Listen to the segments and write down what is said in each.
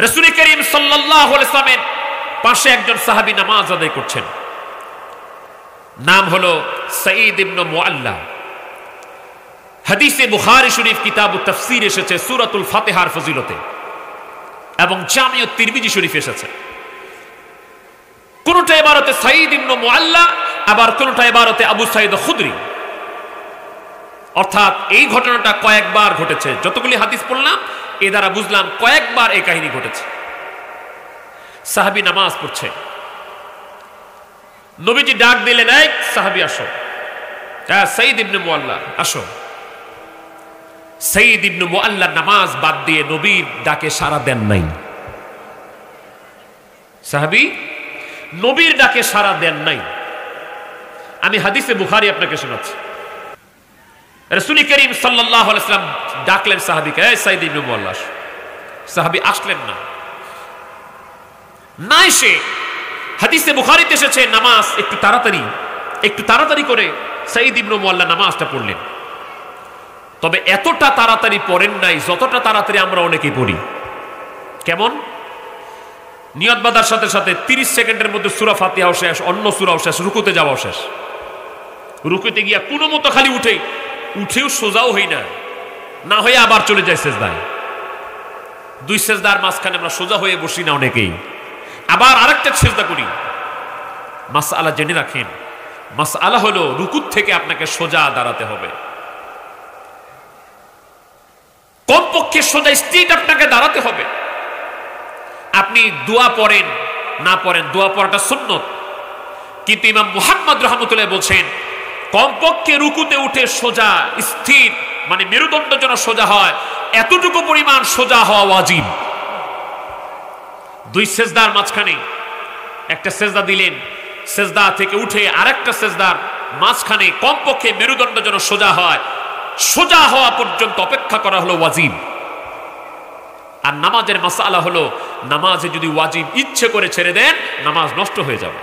রাসূল করিম সাল্লাল্লাহু আলাইহি ওয়াসাল্লামের পাশে একজন সাহাবী নামাজ আদায় করছেন, নাম হলো সাঈদ ইবনে মুআল্লা। হাদিসে বুখারী শরীফ কিতাবুত তাফসীর এসেছে সূরাতুল ফাতিহার ফজিলতে, এবং জামিউত তিরমিজি শরীফ এসেছে। কোনটা ইবারতে সাঈদ ইবনে মুআল্লা, আবার কোনটা ইবারতে আবু সাঈদ খুদরি। অর্থাৎ এই ঘটনাটা কয়েকবার ঘটেছে। যতগুলি হাদিস পড়লাম এ দ্বারা বুঝলাম কয়েকবার এই কাহিনী ঘটেছে। সাহাবী নামাজ পড়ছে, নবীজি ডাক দিলেন, এই সাহাবী আসো, হ্যাঁ সাঈদ ইবনে মুআল্লা আসো। সাঈদ ইবনে মুআল্লা নামাজ বাদ দিয়ে নবীর ডাকে সাড়া দেন নাই। সাহাবী নবীর ডাকে সাড়া দেন নাই। আমি হাদিসে বুখারী আপনাকে শোনাচ্ছি। রাসূল করিম সাল্লাল্লাহু আলাইহি ওয়াসাল্লাম ডাকলেন সাহাবীকে, এই সাঈদ ইবনে মুআল্লা। সাহাবী আসলেন না। না এসে হাদিসে বুখারীতে এসেছে নামাজ একটু তাড়াতাড়ি করে সাঈদ ইবনে মুআল্লা নামাজটা পড়লেন। তবে এতটা তাড়াতাড়ি পড়েন নাই যতটা তাড়াতাড়ি আমরা অনেকেই পড়ি। কেমন? নিয়ত বাঁধার সাথে সাথে 30 সেকেন্ডের মধ্যে সূরা ফাতিহাও শেষ, অন্য সূরাও শেষ, রুকুতে যাওয়াও শেষ। রুকুতে গিয়া কোনো মতো খালি উঠেও সোজাও হই না হয়ে আবার চলে যায় সেজদায়। 2 সেজদার মাঝখানে আমরা সোজা হয়ে বসি না অনেকেই, আবার আরেকটা সেজদা করি। মাসআলা জেনে রাখেন, মাসআলা হলো রুকুত থেকে আপনাকে সোজা দাঁড়াতে হবে। কমপক্ষে সোজা স্ট্রেট আপনাকে দাঁড়াতে হবে। আপনি দোয়া পড়েন না পড়েন, দোয়া পড়াটা সুন্নত, কিন্তু ইমাম মুহাম্মদ রাহমাতুল্লাহ বলছেন কমপক্ষে রুকুতে উঠে সোজা স্থির, মানে মেরুদণ্ড যেন সোজা হয়, এতটুকু পরিমাণ সোজা হওয়া ওয়াজিব। 2 সেজদার মাঝখানে একটা সেজদা দিলেন, সেজদা থেকে উঠে আরেকটা সেজদার মাঝখানে কমপক্ষে মেরুদণ্ড যেন সোজা হয়, সোজা হওয়া পর্যন্ত অপেক্ষা করা হলো ওয়াজিব। আর নামাজের মাসআলা হলো, নামাজে যদি ওয়াজিব ইচ্ছে করে ছেড়ে দেন নামাজ নষ্ট হয়ে যাবে।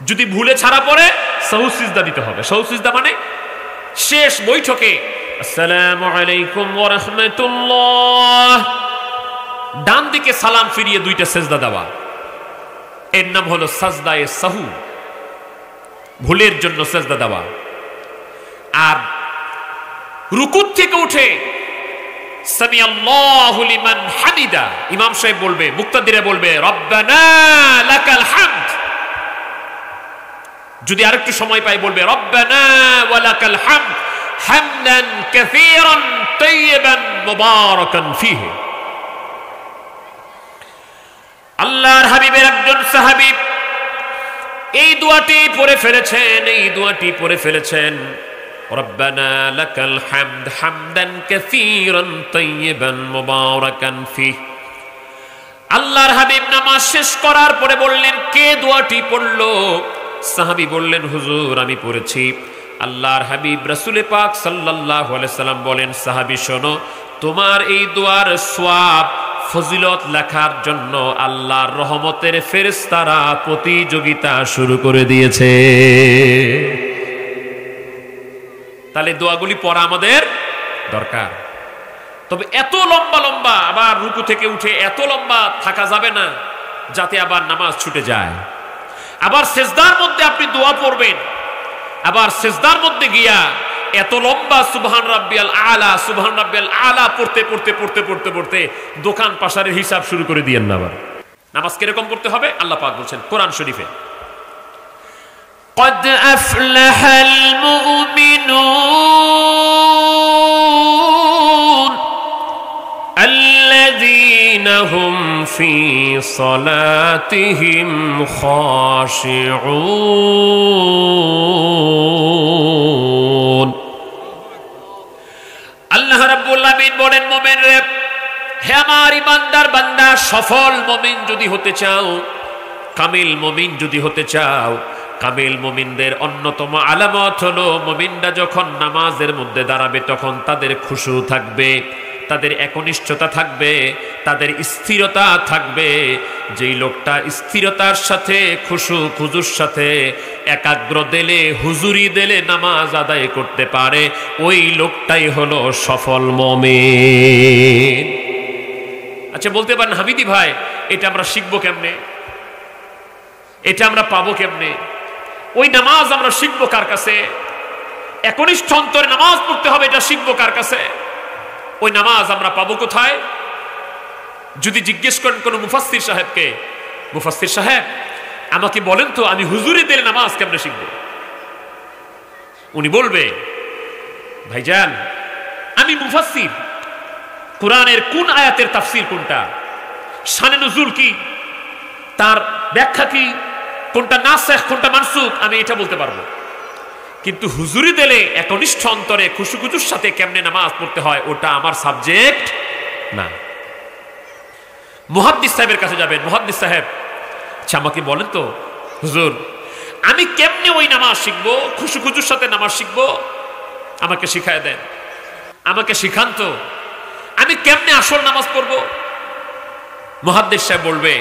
যদি ভুলে ছাড়া পড়ে সাহু সিজদা দিতে হবে। সাহু সিজদা মানে শেষ বৈঠকে আসসালামু আলাইকুম ওয়া রাহমাতুল্লাহ, ডান দিকে সালাম ফিরিয়ে 2টা সেজদা দেওয়া, এর নাম হলো সাজদায়ে সাহু, ভুলের জন্য সেজদা দেওয়া। আর রুকুত থেকে উঠে সামি আল্লাহু লিমান হামিদা, ইমাম সাহেব বলবে, মুক্তাদিরা বলবে রব্বানা লাকাল হামদ। যদি আরেকটু সময় পাই বলবে রব্বানা ওয়া লাকাল হামদ হামদান কাসীরান তাইয়িবান মুবারাকান ফীহি। আল্লাহর হাবিবের একজন সাহাবী এই দোয়াটি পড়ে ফেলেছেন, রব্বানা লাকাল হামদ হামদান কাসীরান তাইয়িবান মুবারাকান ফীহি। আল্লাহর হাবিব নামাজ শেষ করার পরে বললেন, কে দোয়াটি পড়লো? সাহাবী বললেন, হুজুর আমি পড়েছি। আল্লাহর হাবিব রাসূল পাক সাল্লাল্লাহু আলাইহি সাল্লাম বলেন, সাহাবী শোনো, তোমার এই দোয়ার সওয়াব ফজিলত লেখার জন্য আল্লাহর রহমতের ফেরেশতারা প্রতিযোগিতা শুরু করে দিয়েছে। তাহলে দোয়াগুলি পড়া আমাদের দরকার। তবে এত লম্বা আবার রুকু থেকে উঠে এত লম্বা থাকা যাবে না যাতে আবার নামাজ ছুটে যায়। আবার সেজদার মধ্যে আপনি দোয়া পড়বেন, আবার সেজদার মধ্যে গিয়া এত লম্বা সুবহান রাব্বিয়াল আলা পড়তে দোকান পাশারের হিসাব শুরু করে দিয়েন না। আবার নামাজ কিরকম করতে হবে আল্লাহ পাক বলছেন কোরআন শরীফে, قد أفلح المؤمنون الذين هم في صلاتهم خاشعون। আল্লাহ রাব্বুল আলামিন বলেন, মুমিনরা, হে আমার ইমানদার বান্দা, সফল মুমিন যদি হতে চাও, কামিল মুমিন যদি হতে চাও, কামিল মুমিনদের অন্যতম আলামত হলো মুমিনরা যখন নামাজের মধ্যে দাঁড়াবে তখন তাদের খুশু থাকবে, তাদের একনিষ্ঠতা থাকবে, তাদের স্থিরতা থাকবে। যেই লোকটা স্থিরতার সাথে খুজুর সাথে একাগ্র দিলে হুজুরি দিলে নামাজ আদায় করতে পারে, ওই লোকটাই হলো সফল মুমিন। আচ্ছা বলতে পারেন হামিদি ভাই, এটা আমরা শিখবো কেমনে, এটা আমরা পাবো কেমনে? ওই নামাজ আমরা শিখবো কার কাছে? একনিষ্ঠ অন্তরে নামাজ পড়তে হবে, এটা শিখবো কার কাছে? ওই নামাজ আমরা পাবো কোথায়? যদি জিজ্ঞেস করেন কোন মুফাসসির সাহেবকে, মুফাসসির সাহেব আমাকে বলেন তো আমি হুজুরি দিলে নামাজ কেমনে শিখবো, উনি বলবে ভাইজান আমি মুফাসসির, কোরআনের কোন আয়াতের তাফসীর কোনটা, শানে নুজুল কি, তার ব্যাখ্যা কি, কোনটা নাসিখ কোনটা মানসুখ, আমি এটা বলতে পারবো। কিন্তু হুজুরি দিলে একনিষ্ঠ অন্তরে খুশুখুজুর সাথে কেমনে নামাজ পড়তে হয় ওটা আমার সাবজেক্ট না। মুহাদ্দিস সাহেবের কাছে যাবেন, মুহাদ্দিস সাহেব আচ্ছা আমাকে বলেন তো হুজুর আমি কেমনে ওই নামাজ শিখবো, খুশুখুজুর সাথে নামাজ শিখবো, আমাকে শিখায় দেন, আমাকে শিখান তো আমি কেমনে আসল নামাজ পড়বো। মুহাদ্দিস সাহেব বলবে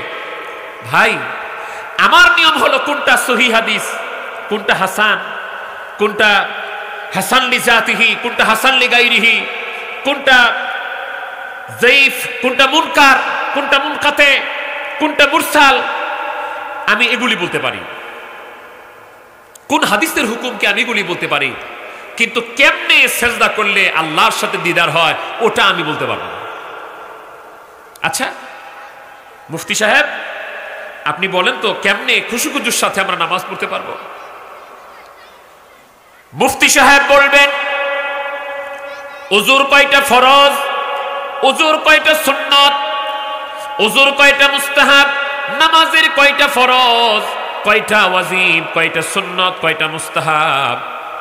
ভাই আমার নিয়ম হলো কোনটা সহিহ হাদিস, কোনটা হাসান, কোনটা হাসান লিজাতিহি, কোনটা হাসান লিগাইরিহি, কোনটা যায়িফ, কোনটা মুনকার, কোনটা মুনকাতে, কোনটা মুরসাল, আমি এগুলি বলতে পারি। কোন হাদিসের হুকুমকে আমি এগুলি বলতে পারি, কিন্তু কেমনে সেজদা করলে আল্লাহর সাথে দিদার হয় ওটা আমি বলতে পারবো না। আচ্ছা মুফতি সাহেব আপনি বলেন তো কেমনে খুশুখুজুর সাথে আমরা নামাজ পড়তে পারবো? মুফতি সাহেব বলবেন ওযুর কয়টা ফরজ, ওযুর কয়টা সুন্নাত, ওযুর কয়টা মুস্তাহাব, নামাজের কয়টা ফরজ, কয়টা ওয়াজিব, কয়টা সুন্নাত, কয়টা মুস্তাহাব,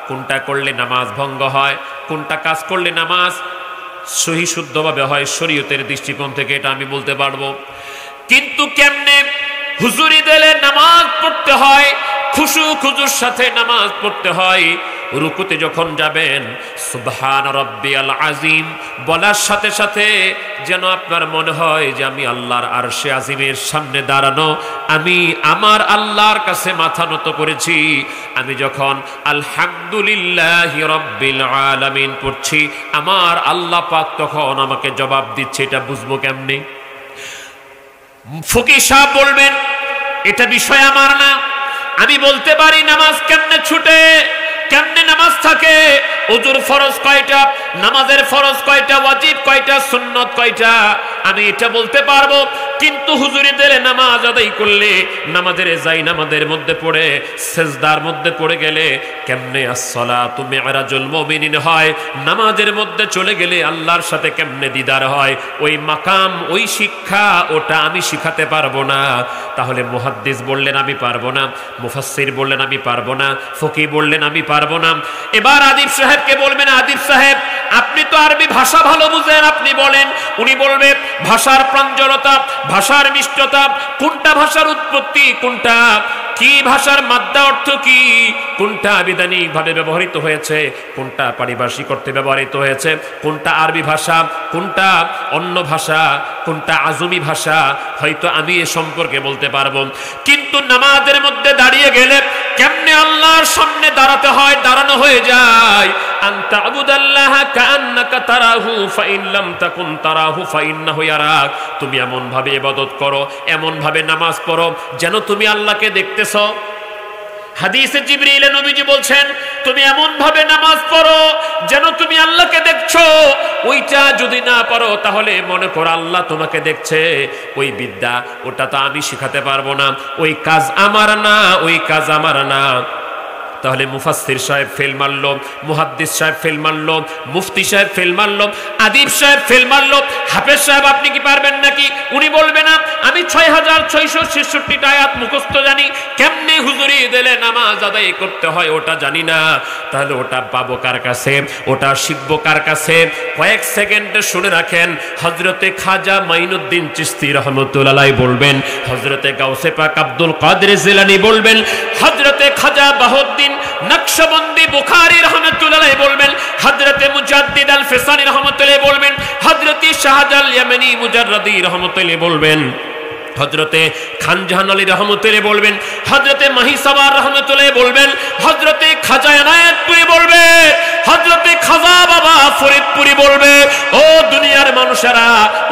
কোনটা করলে নামাজ ভঙ্গ হয়, কোনটা কাজ করলে নামাজ সহি শুদ্ধভাবে হয় শরীয়তের দৃষ্টিকোণ থেকে, এটা আমি বলতে পারবো। কিন্তু কেমনে হুজুরি দিলে নামাজ পড়তে হয়, খুশুখুজুর সাথে নামাজ পড়তে হয়, রুকুতে যখন যাবেন সুবহান রাব্বিয়াল আযীম বলার সাথে সাথে যেন আপনার মনে হয় যে আমি আল্লাহর আরশে আজিমের সামনে দাঁড়ানো, আমি আমার আল্লাহর কাছে মাথা নত করেছি। আমি যখন আলহামদুলিল্লাহি রাব্বিল আলামিন পড়ছি আমার আল্লাহ পাক তখন আমাকে জবাব দিচ্ছে, এটা বুঝবো কেমনে? ফকিহ সাহেব বলবেন এটা বিষয় আমার না, আমি বলতে পারি নামাজ কেমনে ছুটে, কেমনে নামাজ থাকে, ওযুর ফরজ কয়টা, নামাজের ফরজ কয়টা, ওয়াজিব কয়টা, সুন্নাত কয়টা, আমি এটা বলতে পারবো। কিন্তু হুজুরি দিলে নামাজ আদায় করলে নামাজের যাই নামাজের মধ্যে পড়ে সেজদার মধ্যে পড়ে গেলে কেমনে আসসালাতু মি'রাজুল মুমিনিন হয়, নামাজের মধ্যে চলে গেলে আল্লাহর সাথে কেমনে দিদার হয়, ওই মাকাম ওই শিক্ষা ওটা আমি শিখাতে পারবো না। তাহলে মুহাদ্দিস বললেন আমি পারবো না, মুফাসসির বললেন আমি পারবো না, ফকিহ বললেন আমি পারবো না। এবার আদিব সাহেবকে বলবেন আদিব সাহেব আপনি তো আরবি ভাষা ভালো বুঝেন, আপনি বলেন। উনি বলবে ভাষার প্রাঞ্জলতা, ভাষার মিষ্টতা, কোনটা ভাষার উৎপত্তি, কোনটা কি ভাষার মাদ্দা অর্থ কি, কোনটা আবিধানিক ভাবে ব্যবহৃত হয়েছে, কোনটা পারিভাষিক অর্থে ব্যবহৃত হয়েছে, কোনটা আরবি ভাষা, কোনটা অন্য ভাষা, কোনটা আজমি ভাষা, হয়তো আমি এ সম্পর্কে বলতে পারবো। কিন্তু নামাজের মধ্যে দাঁড়িয়ে গেলে কেমনে আল্লাহর সামনে দাঁড়াতে হয়, দাঁড়ানো হয়ে যায়। আনতা আবুদাল্লাহা কাআন্নাকা তারাহু ফাইন লাম তাকুন তারাহু ফাইন্নাহু ইয়ারাক। তুমি এমন ভাবে ইবাদত করো, এমন ভাবে নামাজ পড়ো যেন তুমি আল্লাহকে দেখতেছো। হাদিসে জিবরিলে নবীজি বলছেন তুমি এমন ভাবে নামাজ পড়ো যেন তুমি আল্লাহকে দেখছো। ওইটা যদি না পারো তাহলে মনে করো আল্লাহ তোমাকে দেখছে। ওই বিদ্যা ওটা তো আমি শিখাতে পারবো না, ওই কাজ আমার না, ওই কাজ আমার না। তাহলে মুফাসসির সাহেব ফেল মারলো, মুহাদ্দিস সাহেব ফেল মারলো, মুফতি সাহেব ফেল মারলো, আদিব সাহেব ফেল মারলো। হাফেজ সাহেব আপনি কি পারবেন নাকি? উনি বলবে না আমি 6666টা আয়াত মুখস্থ জানি, কেমনে হুজুরি দিলে নামাজ আদায় করতে হয় ওটা জানি না। তাহলে ওটা পাবো কার কাছে, ওটা শিখবো কার কাছে? কয়েক সেকেন্ডে শুনে রাখেন। হযরতে খাজা মাইনুদ্দিন চিশতি রহমাতুল্লাহ বলবেন, হযরতে গাউসে পাক আব্দুল কাদের জিলানী বলবেন, হযরতে খাজা বাহুদ্দিন নকশবন্দি বুখারী রহমাতুল্লাহ বলবেন, হযরতে মুজাদ্দিদ আল ফিসানি রহমাতুল্লাহ বলবেন, হযরতে শাহজাল ইয়ামানি মুজাররদি রহমাতুল্লাহ বলবেন, হযরতে খানজাহান আলী রহমাতুল্লাহ বলবেন, হযরতে মাহি সাওয়ার রহমাতুল্লাহ বলবেন, হযরতে খাজা এনায়েতপুরি বলবেন, হযরতে খাজা বাবা ফরিদপুরি বলবে, ও দুনিয়ার মানুষেরা,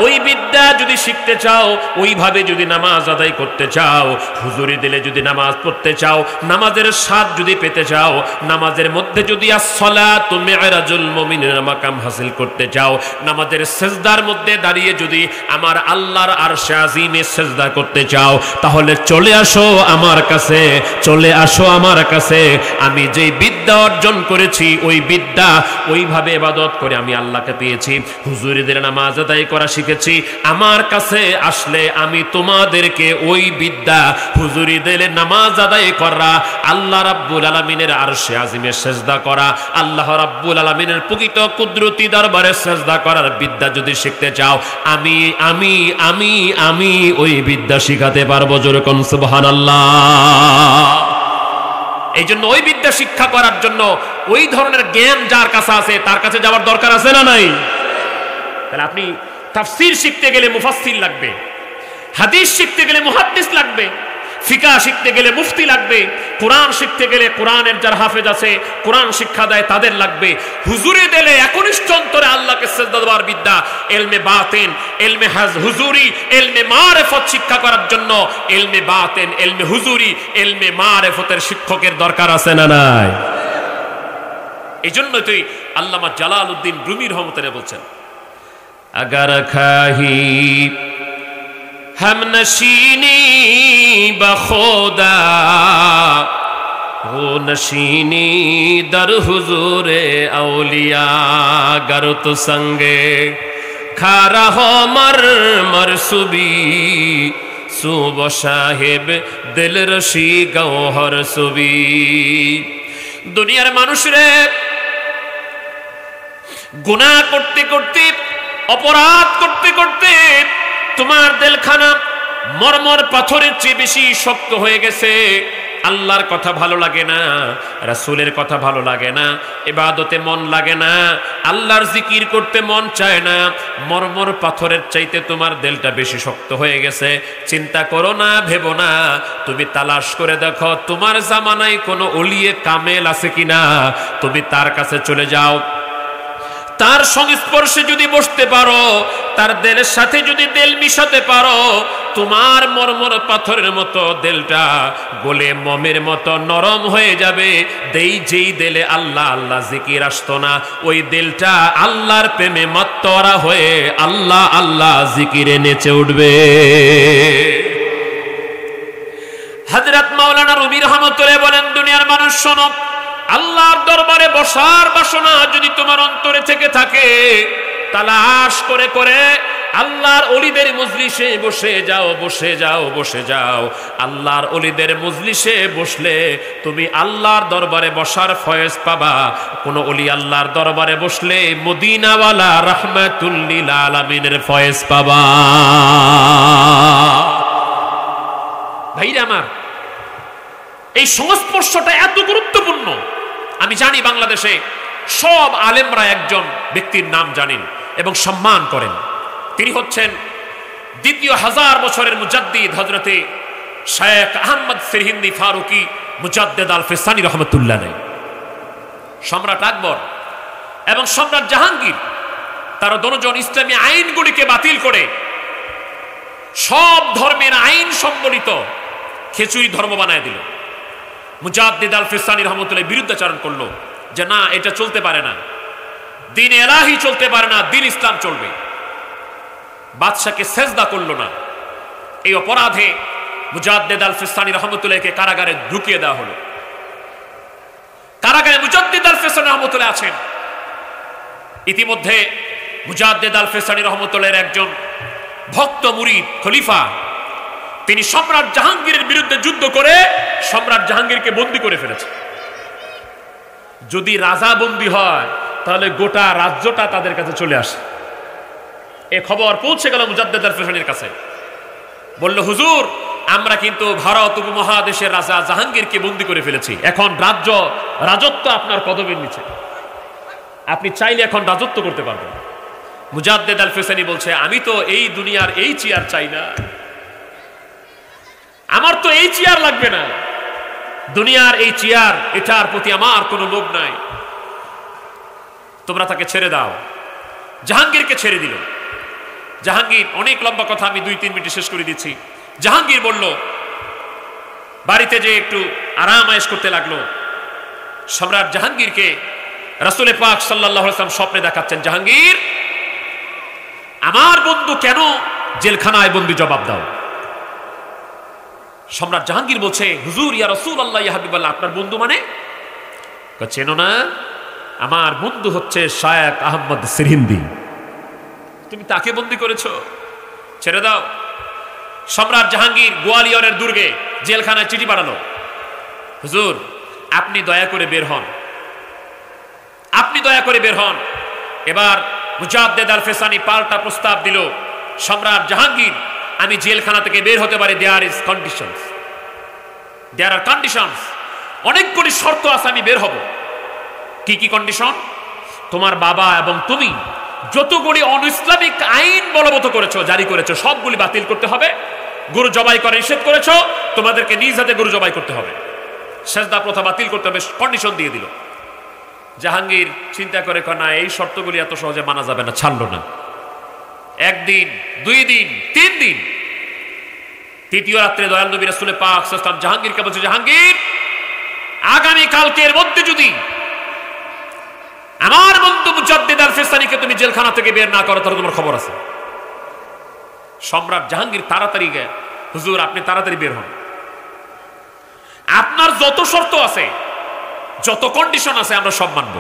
ওই বিদ্যা যদি শিখতে চাও, ওইভাবে যদি নামাজ আদায় করতে চাও, হুজুরি দিলে যদি নামাজ পড়তে চাও, নামাজের স্বাদ যদি পেতে চাও, নামাজের মধ্যে যদি আসসালাতু মি'রাজুল মুমিনের মাকাম হাসিল করতে চাও, নামাজের সিজদার মধ্যে দাঁড়িয়ে যদি আমার আল্লাহর আরশে আজিমে সিজদা করতে চাও, তাহলে চলে আসো আমার কাছে, চলে আসো আমার কাছে। আমি যেই বিদ্যা অর্জন করেছি, ওই বিদ্যা ওইভাবে ইবাদত করে আমি আল্লাহকে পেয়েছি। হুজুরিদের নামাজ আদায় করা শিখেছি। আমার কাছে আসলে আমি তোমাদেরকে ওই বিদ্যা, হুজুরিদের নামাজ আদায় করা, আল্লাহ রাব্বুল আলামিনের আরশে আজিমে সিজদা করা, আল্লাহ রাব্বুল আলামিনের প্রকৃত কুদরতি দরবারে সিজদা করার বিদ্যা যদি শিখতে চাও, আমি আমি আমি আমি ওই বিদ্যা শিখাতে পারবো। জোরে কোন সুবহানাল্লাহ। এই জন্য ওই বিদ্যা শিক্ষা করার জন্য ওই ধরনের জ্ঞান যার কাছে আছে তার কাছে যাওয়ার দরকার আছে না নাই? তাহলে আপনি তাফসীর শিখতে গেলে মুফাসসির লাগবে, হাদিস শিখতে গেলে মুহাদ্দিস লাগবে, ফিকা শিখতে গেলে মুফতি লাগবে, কোরআন শিখতে গেলে কোরআনের যারা হাফেজ আছে, কোরআন শিক্ষা দেয় তাদের লাগবে। হুজুরি দিলে একনিষ্ঠ অন্তরে আল্লাহকে সিজদা দেওয়ার বিদ্যা, ইলমে বাতিন, ইলমে হুজুরি, ইলমে মারিফত শিক্ষা করার জন্য ইলমে বাতিন, ইলমে হুজুরি, ইলমে মারিফতের শিক্ষকের দরকার আছে না নাই? এই জন্যই তো আল্লামা জালালউদ্দিন রুমি রহমতুল্লাহ বলছেন, আগার খাহি हम नशीनी बखोदा हो नशीनी दर हुजूरे औलिया गर तो संगे खारा हो मर मरसुबी सुब साहेब दिल रशी गौहर सुबी। दुनियार मानुष रे गुनाह करते करते, अपराध करते करते তোমার দিলখানা মরমর পাথরের চেয়ে বেশি শক্ত হয়ে গেছে। আল্লাহর কথা ভালো লাগে না, রাসূলের কথা ভালো লাগে না, ইবাদতে মন লাগে না, আল্লাহর জিকির করতে মন চায় না। মরমর পাথরের চাইতে তোমার দিলটা বেশি শক্ত হয়ে গেছে। চিন্তা করো না, ভেবো না, তুমি তালাশ করে দেখো তোমার জামানায় কোনো ওলিয়ে কামেল আছে কিনা। তুমি তার কাছে চলে যাও, তার সংস্পর্শে যদি বসতে পারো, তার দিলের সাথে যদি দিল মিশাতে পারো, তোমার মরমর পাথরের মতো দিলটা গলে মোমের মতো নরম হয়ে যাবে। যেই দিলে আল্লাহ আল্লাহ জিকির আসতো না, ওই দিলটা আল্লাহর প্রেমে মাতোয়ারা হয়ে আল্লাহ আল্লাহ জিকিরে নেচে উঠবে। হযরত মাওলানা রুমি রহমতুল্লাহ বলেন, দুনিয়ার মানুষ শোনো, আল্লাহর দরবারে বসার বাসনা যদি তোমার অন্তরে থেকে থাকে, তালাশ করে করে আল্লাহর ওলিদের মজলিসে বসে যাও, বসে যাও, বসে যাও। আল্লাহর ওলিদের মজলিসে বসলে তুমি আল্লাহর দরবারে বসার ফয়েজ পাবা। কোন ওলি আল্লাহর দরবারে বসলে মদিনাওয়ালা রাহমাতুল লিল আলামিনের ফয়েজ পাবা। ভাইরা আমার, এই সংস্পর্শটা এত গুরুত্বপূর্ণ। আমি জানি বাংলাদেশে সব আলেমরা একজন ব্যক্তির নাম জানেন এবং সম্মান করেন। তিনি হচ্ছেন দ্বিতীয় 1000 বছরের মুজাদ্দিদ হযরতে শেখ আহমদ সিরহিন্দি ফারুকি মুজাদ্দিদ আল ফিসানি রহমতুল্লাহ আলাইহি। সম্রাট আকবর এবং সম্রাট জাহাঙ্গীর তারা দুজন ইসলামী আইনগুলিকে বাতিল করে সব ধর্মের আইন সম্বলিত খিচুড়ি ধর্ম বানায় দিল। মুজাদ্দিদ আল ফিসানি রহমতুল্লাহ বিরুদ্ধাচরণ করলো যে না, এটা চলতে পারে না, দিন এলাহি চলতে পারে না, দিন ইসলাম চলবে। বাদশাকে সেজদা করলো না। এই অপরাধে মুজাদ্দিদ আল ফিসানি রহমতুল্লাহকে কারাগারে ঢুকিয়ে দেওয়া হলো। কারাগারে মুজাদ্দিদ আল ফিসানি রহমতুল্লাহ আছেন। ইতিমধ্যে মুজাদ্দিদ আল ফিসানি রহমতুল্লাহের একজন ভক্ত মুরিদ খলিফা, তিনি সম্রাট জাহাঙ্গীরের বিরুদ্ধে যুদ্ধ করে সম্রাট জাহাঙ্গীরকে বন্দী করে ফেলেছে। যদি রাজা বন্দী হয় তাহলে গোটা রাজ্যটা তাদের কাছে চলে আসে। এ খবর পৌঁছে গেল মুজাদ্দিদ আল ফিসানির কাছে। বলল, হুজুর, আমরা কিন্তু ভারত উপমহাদেশের রাজা জাহাঙ্গীরকে বন্দী করে ফেলেছি। এখন রাজত্ব আপনার কদমের নিচে, আপনি চাইলে এখন রাজত্ব করতে পারবেন। মুজাদ্দিদ আল ফিসানি বলছে, আমি তো এই দুনিয়ার এই চেয়ার চাই না, আমার তো এই চেয়ার লাগবে না, দুনিয়ার এই চেয়ার, এটার প্রতি আমার কোনো লোভ নাই। তোমরা তাকে ছেড়ে দাও। জাহাঙ্গীরকে ছেড়ে দিল। জাহাঙ্গীর, অনেক লম্বা কথা, আমি 2-3 মিনিটে শেষ করে দিচ্ছি। জাহাঙ্গীর বলল, বাড়িতে যে একটু আরাম আয়েশ করতে লাগলো। সম্রাট জাহাঙ্গীরকে রাসূল পাক সাল্লাল্লাহু আলাইহি ওয়াসাল্লাম স্বপ্নে দেখাচ্ছেন, জাহাঙ্গীর, আমার বন্ধু কেন জেলখানায় বন্দী, জবাব দাও। সম্রাট জাহাঙ্গীর বলছে, হুজুর, ইয়া রাসূলুল্লাহ, ইয়া হাবিবাল্লাহ, আপনার বন্ধু মানে? চেনো না? আমার বন্ধু হচ্ছে শায়েখ আহমদ সিরহিন্দি। তুমি তাকে বন্দী করেছো, ছেড়ে দাও। সম্রাট জাহাঙ্গীর গোয়ালিয়রের দুর্গে জেলখানায় চিঠি পাঠালো, হুজুর, আপনি দয়া করে বের হন, আপনি দয়া করে বের হন। এবার মুজাদ্দেদ আল ফেসানি পাল্টা প্রস্তাব দিল, সম্রাট জাহাঙ্গীর, আমি জেলখানা থেকে বের হতে পারি, দেয়ার আর কন্ডিশনস, অনেকগুলি শর্ত আছে, আমি বের হব। কি কি কন্ডিশন? তোমার বাবা এবং তুমি যতগুলি অনইসলামিক আইন বলবৎ করেছো, জারি করেছো, সবগুলি বাতিল করতে হবে। গরু জবাই করে নিষেধ করেছো, তোমাদেরকে নিজ হাতে গরু জবাই করতে হবে। সেজদা প্রথা বাতিল করতে হবে, কন্ডিশন দিয়ে দিল। জাহাঙ্গীর চিন্তা করে, না, এই শর্তগুলি এত সহজে মানা যাবে না, ছাড়লো না। 1 দিন, 2 দিন, 3 দিন, তৃতীয় রাত্রে দয়াল নবী রাসূল পাক সাল্লাল্লাহু আলাইহি ওয়াসাল্লাম জাহাঙ্গীরকে বলছে, জাহাঙ্গীর, আগামী কালকের মধ্যে যদি আমার বন্ধু মুজাদ্দিদ আল ফিসানিকে তুমি জেলখানা থেকে বের না করো, তাহলে তোমার খবর আছে। সম্রাট জাহাঙ্গীর তাড়াতাড়ি গেল, হুজুর, আপনি তাড়াতাড়ি বের হন, আপনার যত শর্ত আছে, যত কন্ডিশন আছে, আমরা সব মানব।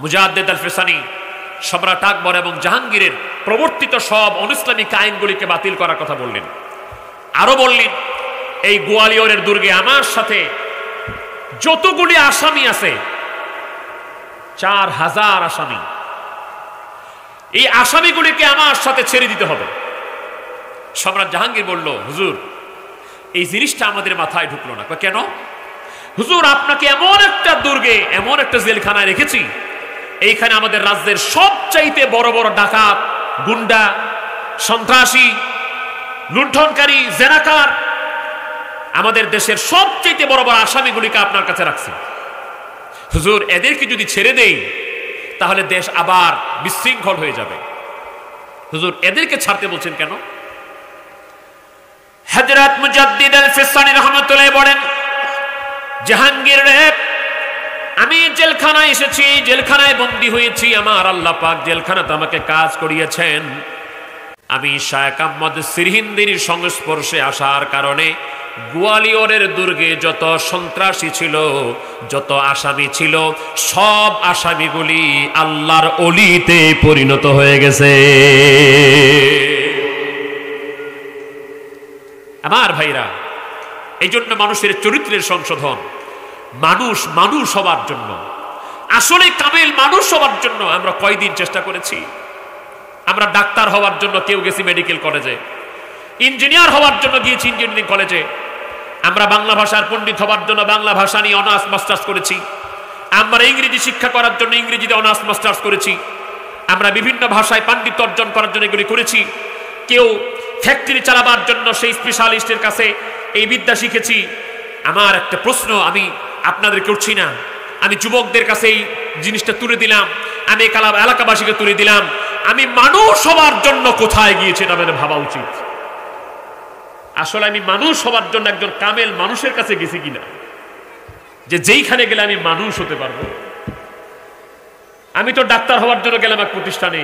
মুজাদ্দিদ আল ফিসানি সম্রাট আকবর এবং জাহাঙ্গীরের প্রবর্তিত সব অনইসলামিক আইনগুলিকে বাতিল করার কথা বললেন। আরো বললেন, এই গোয়ালিয়রের দুর্গে আমার সাথে যতগুলি আসামি আছে, 4000 আসামি, এই আসামিগুলিকে আমার সাথে ছেড়ে দিতে হবে। সম্রাট জাহাঙ্গীর বলল, হুজুর, এই জিনিসটা আমাদের মাথায় ঢুকলো না। কেন? হুজুর, আপনাকে এমন একটা দুর্গে, এমন একটা জেলখানায় রেখেছি, এইখানে আমাদের রাজ্যের সবচাইতে বড় বড় ডাকাত, গুন্ডা, সন্ত্রাসী, লুণ্ঠনকারী, জেনাকার, আমাদের দেশের সবচাইতে বড় বড় আসামিগুলিকে আপনার কাছে রাখছি। হুজুর, এদেরকে যদি ছেড়ে দেই তাহলে দেশ আবার বিশৃঙ্খল হয়ে যাবে। হুজুর, এদেরকে ছাড়তে বলছেন কেন? হযরত মুজাদ্দিদ আল ফিসানি রাহমাতুল্লাহ বলেন, জাহাঙ্গীর রে, আমি জেলখানায় এসেছি, জেলখানায় বন্দী হয়েছি, আমার আল্লাহ পাক জেলখানাতে আমাকে কাজ করিয়েছেন। আমি শায়েখ আহমদ সিরহিন্দির সংস্পর্শে আসার কারণে গোয়ালিয়রের দুর্গে যত সন্ত্রাসী ছিল, যত আসামি ছিল, সব আসামিগুলি আল্লাহর ওলিতে পরিণত হয়ে গেছে। আমার ভাইরা, এই জন্য মানুষের চরিত্রের সংশোধন, মানুষ হবার জন্য, আসলে কামেল মানুষ হবার জন্য আমরা কয়দিন চেষ্টা করেছি। আমরা ডাক্তার হওয়ার জন্য কেউ গেছি মেডিকেল কলেজে, ইঞ্জিনিয়ার হওয়ার জন্য গিয়েছি ইঞ্জিনিয়ারিং কলেজে, আমরা বাংলা ভাষার পণ্ডিত হওয়ার জন্য বাংলা ভাষা নিয়ে অনার্স মাস্টার্স করেছি, আমরা ইংরেজি শিক্ষা করার জন্য ইংরেজিতে অনার্স মাস্টার্স করেছি, আমরা বিভিন্ন ভাষায় পাণ্ডিত্য অর্জন করার জন্য এগুলি করেছি। কেউ ফ্যাক্টরি চালাবার জন্য সেই স্পেশালিস্টের কাছে এই বিদ্যা শিখেছি। আমার একটা প্রশ্ন আমি আপনাদের করছি না, আমি যুবকদের কাছে এই জিনিসটা তুলে দিলাম, আমি এলাকাবাসীকে তুলে দিলাম, আমি মানুষ হবার জন্য কোথায় গিয়েছি এটা আমাদের ভাবা উচিত। আসলে আমি মানুষ হবার জন্য একজন কামেল মানুষের কাছে গেছি কিনা, যে যেইখানে গেলে আমি মানুষ হতে পারবো। আমি তো ডাক্তার হওয়ার জন্য গেলাম এক প্রতিষ্ঠানে,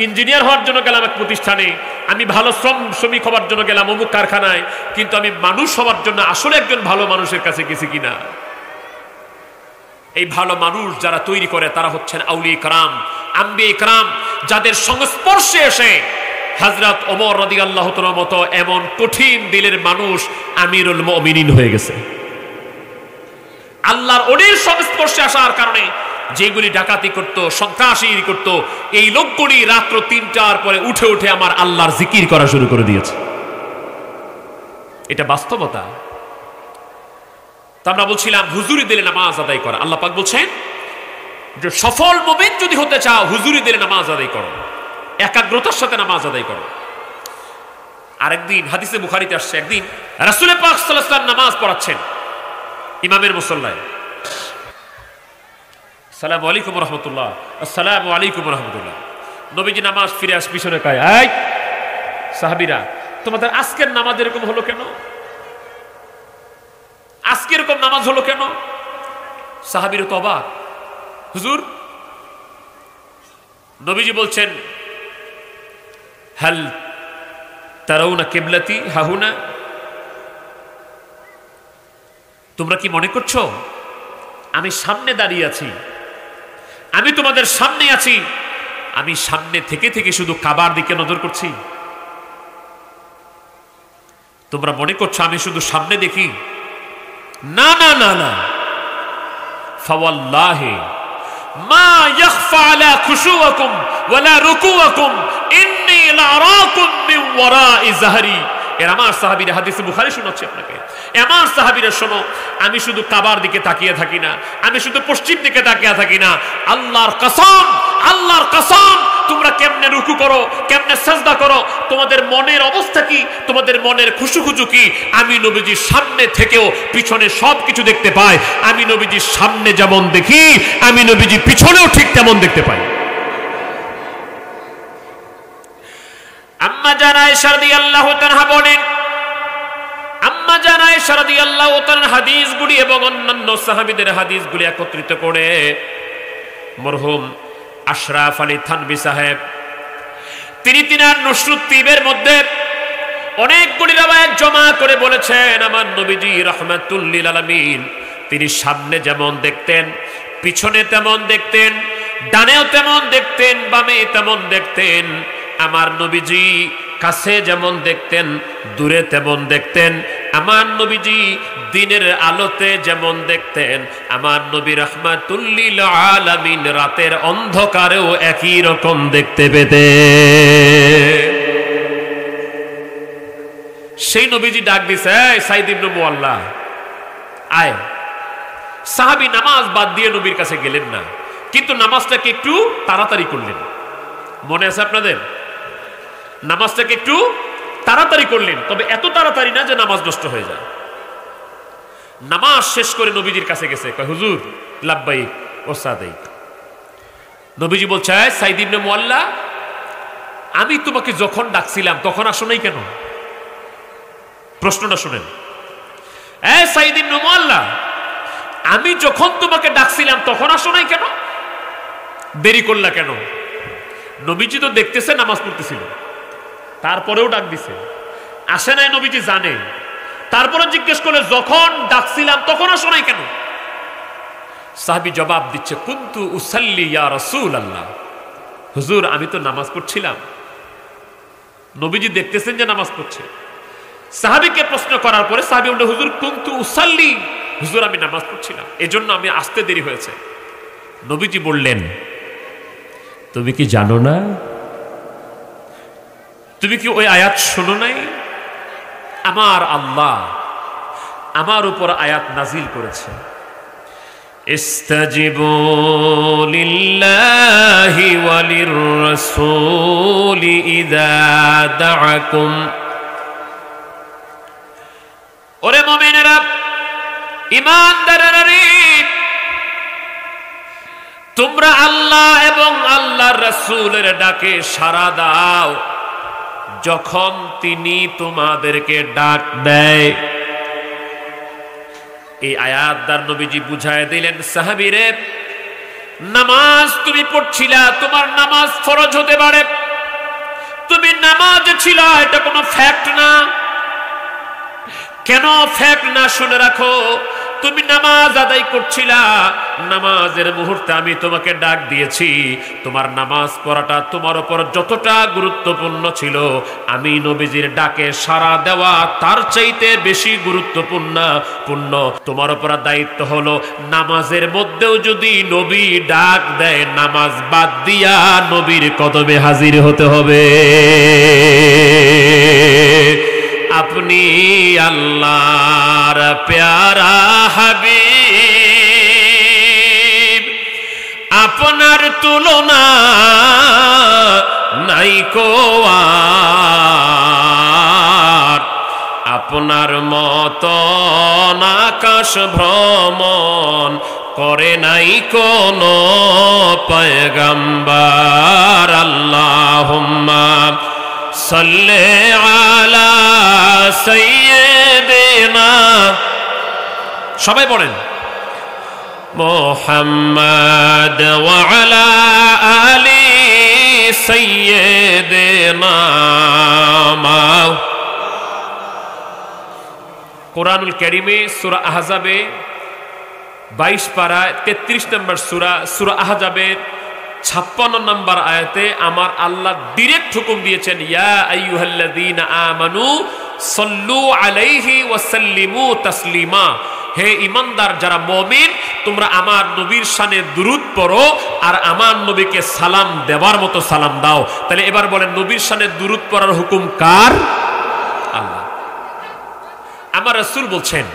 ইঞ্জিনিয়ার হওয়ার জন্য গেলাম এক প্রতিষ্ঠানে, আমি ভালো শ্রমিক হওয়ার জন্য গেলাম অমুক কারখানায়, কিন্তু আমি মানুষ হওয়ার জন্য আসলে একজন ভালো মানুষের কাছে গেছি কিনা। এই ভালো মানুষ যারা তৈরি করে তারা হচ্ছেন আউলিয়া ইকরাম, আম্বিয়া ইকরাম, যাদের সংস্পর্শে এসে হযরত ওমর রাদিয়াল্লাহু তাআলার মতো এমন কঠিন দিলের মানুষ আমিরুল মুমিনিন হয়ে গেছে। আল্লাহর ওলির সংস্পর্শে আসার কারণে যেগুলি ডাকাতি করত, সন্ত্রাসী করত, এই লোকগুলি রাত্র 3টার পরে উঠে উঠে আমার আল্লাহর জিকির করা শুরু করে দিয়েছে। এটা বাস্তবতা। তো আমরা বলছিলাম হুজুরি দিলে নামাজ আদায় করা। আল্লাহ পাক বলছেন যে সফল মুমিন যদি হতে চাও হুজুরি দিলে নামাজ আদায় করো, একাগ্রতার সাথে নামাজ আদায় করো। আরেকদিন হাদিসে বুখারীতে আসছে, একদিন রাসূল পাক সাল্লাল্লাহু আলাইহি ওয়াসাল্লাম নামাজ পড়াচ্ছেন ইমামের মুসল্লায়। আসসালামু আলাইকুম রহমতুল্লাহ, আসসালামু আলাইকুম রহমতুল্লাহ। নবীজি নামাজ ফিরে আস পিছনে কয়, এই সাহাবীরা, তোমাদের আজকের নামাজ এরকম হলো কেন? আজকে এরকম নামাজ হলো কেন? সাহাবীরা তো অবাক, হুজুর। নবীজি বলছেন, হাল তারাউনা কিবলাতি হাহুনা, তোমরা কি মনে করছো আমি সামনে দাঁড়িয়ে আছি, আমি তোমাদের সামনে আছি, আমি সামনে থেকে থেকে শুধু কাবার দিকে নজর করছি? তোমরা মনে করছো আমি শুধু সামনে দেখি? না না না না, ফাওয়াল্লাহি মা ইয়াখফা আলা খুশুওয়াকুম ওয়ালা রুকুওয়াকুম ইন্নী লাআরাকুম মিন ওয়ারাই যাহরি। এর আমার সাহাবীরা, হাদিসে বুখারী শোনাচ্ছি আপনাকে, আমার সাহাবীরা শোনো, আমি শুধু কাবার দিকে তাকিয়ে থাকি না, আমি শুধু পশ্চিম দিকে তাকিয়ে থাকি না। আল্লাহর কসম, আল্লাহর কসম, তোমরা কেমনে রুকু করো, কেমনে সিজদা করো, তোমাদের মনের অবস্থা কি, তোমাদের মনের খুশুখুজু কি, আমি নবীজির সামনে থেকেও পিছনে সবকিছু দেখতে পাই। আমি নবীজির সামনে যেমন দেখি, আমি নবীজি পিছনেও ঠিক তেমন দেখতে পাই। আম্মা জান আয়েশা রাদিয়াল্লাহু তাআলা বলেন, আম্মা জান আয়েশা রাদিয়াল্লাহু তাআলা হাদিসগুলি এবং অন্যান্য সাহাবীদের হাদিসগুলি একত্রিত করে মরহুম আশরাফ আলী থানভী সাহেব তিনি তিনার নুসরত তিবের মধ্যে অনেকগুলি রওয়ায়াত জমা করে বলেছেন, আমার নবীজি রাহমাতুল লিল আলামিন তিনি সামনে যেমন দেখতেন, পিছনে তেমন দেখতেন, ডানেও তেমন দেখতেন, বামে তেমন দেখতেন। আমার নবীজি কাছে যেমন দেখতেন, দূরে তেমন দেখতেন। আমার নবীজি দিনের আলোতে যেমন দেখতেন, আমার নবী রাহমাতুল লিল আলামিন রাতের অন্ধকারেও একই রকম দেখতে পেতেন। সেই নবীজি ডাক দিছে, সাইদ ইবনে মুআল্লা আয়। সাহাবী নামাজ বাদ দিয়ে নবীর কাছে গেলেন না, কিন্তু নামাজটাকে একটু তাড়াতাড়ি করলেন। মনে আছে আপনাদের? নামাজটাকে একটু তাড়াতাড়ি করলেন, তবে এত তাড়াতাড়ি না যে নামাজ নষ্ট হয়ে যায়। নামাজ শেষ করে নবীজির কাছে গেছে, কয় হুজুর লাব্বাইক ওয়া সাদাইক। নবীজি বলছে, সাইদ ইবনে মুআল্লা, আমি তোমাকে যখন ডাকছিলাম তখন আসো নাই কেন? প্রশ্নটা শুনেন। সাইদ ইবনে মুআল্লা, আমি যখন তোমাকে ডাকছিলাম তখন আসো নাই কেন? দেরি করলা কেন? নবীজি তো দেখতেছে নামাজ পড়তেছিল, তারপরেও ডাক দিছে, আসে নাই নবীজি জানে, তারপরে জিজ্ঞেস করলে যখন ডাকছিলাম তখন আসো নাই কেন? সাহাবী জবাব দিচ্ছে, কুনতু উসাল্লি ইয়া রাসূলুল্লাহ, হুজুর আমি তো নামাজ পড়ছিলাম। নবীজি দেখতেছেন যে নামাজ পড়ছে। সাহাবীকে প্রশ্ন করার পরে সাহাবী বলল, হুজুর কুনতু উসাল্লি, হুজুর আমি নামাজ পড়ছিলাম, এজন্য আমি আসতে দেরি হয়েছে। নবীজি বললেন, তুমি কি জানো না, তুমি কি ওই আয়াত শোনো নাই? আমার আল্লাহ আমার উপর আয়াত নাজিল করেছে, ইস্তাজিবু লিল্লাহি ওয়া লির-রাসূলি ইযা দাআকুম। ওরে মুমিনেরা, ঈমানদারেরা, তোমরা আল্লাহ এবং আল্লাহর রাসূলের ডাকে সাড়া দাও যখন তিনি তোমাদেরকে ডাক দেয়। এই আয়াত দ্বারা নবীজি বুঝায় দিলেন, সাহাবীরে, নামাজ তুমি পড়ছিলা, তোমার নামাজ ফরজ হতে পারে, তুমি নামাজে ছিলা, এটা কোনো ফ্যাক্ট না। কেন ফ্যাক্ট না শুনে রাখো, তুমি নামাজ আদায় করছিলা, নামাজের মুহূর্তে আমি তোমাকে ডাক দিয়েছি, তোমার নামাজ পড়াটা তোমার উপর যতটা গুরুত্বপূর্ণ ছিল, আমি নবীজির ডাকে সাড়া দেওয়া তার চাইতে বেশি গুরুত্বপূর্ণ তোমার উপর দায়িত্ব হলো নামাজের মধ্যেও যদি নবী ডাক দেয়, নামাজ বাদ দিয়া নবীর কদমে হাজির হতে হবে। আপনি আল্লাহর প্যারা হাবিব, আপনার তুলনা নাই কো আর, আপনার মতন আকাশ ভ্রমণ করে নাই কোনো পয়গম্বর। আল্লাহুম্মা সাল্লি আলা সাইয়্যিদিনা, সবাই বলেন, মুহাম্মাদ ওয়া আলা আলি সাইয়্যিদিনা। কোরআনুল কারীমে সূরা আহজাবে 22 পারা 33 নম্বর সূরা আহজাবের 56 নম্বর আয়াতে আমার আল্লাহ ডাইরেক্ট হুকুম দিয়েছেন, ইয়া আইয়ুহাল্লাযীনা আমানু সাল্লু আলাইহি ওয়া সাল্লিমু তাসলিমা। হে ঈমানদার যারা মুমিন, তোমরা আমার নবীর শানে দুরূদ পড়ো আর আমার নবীকে সালাম দেওয়ার মতো সালাম দাও। তাহলে এবার বলেন, নবীর শানে দুরূদ পড়ার হুকুম কার? আল্লাহ। আমার রাসূল বলছেন,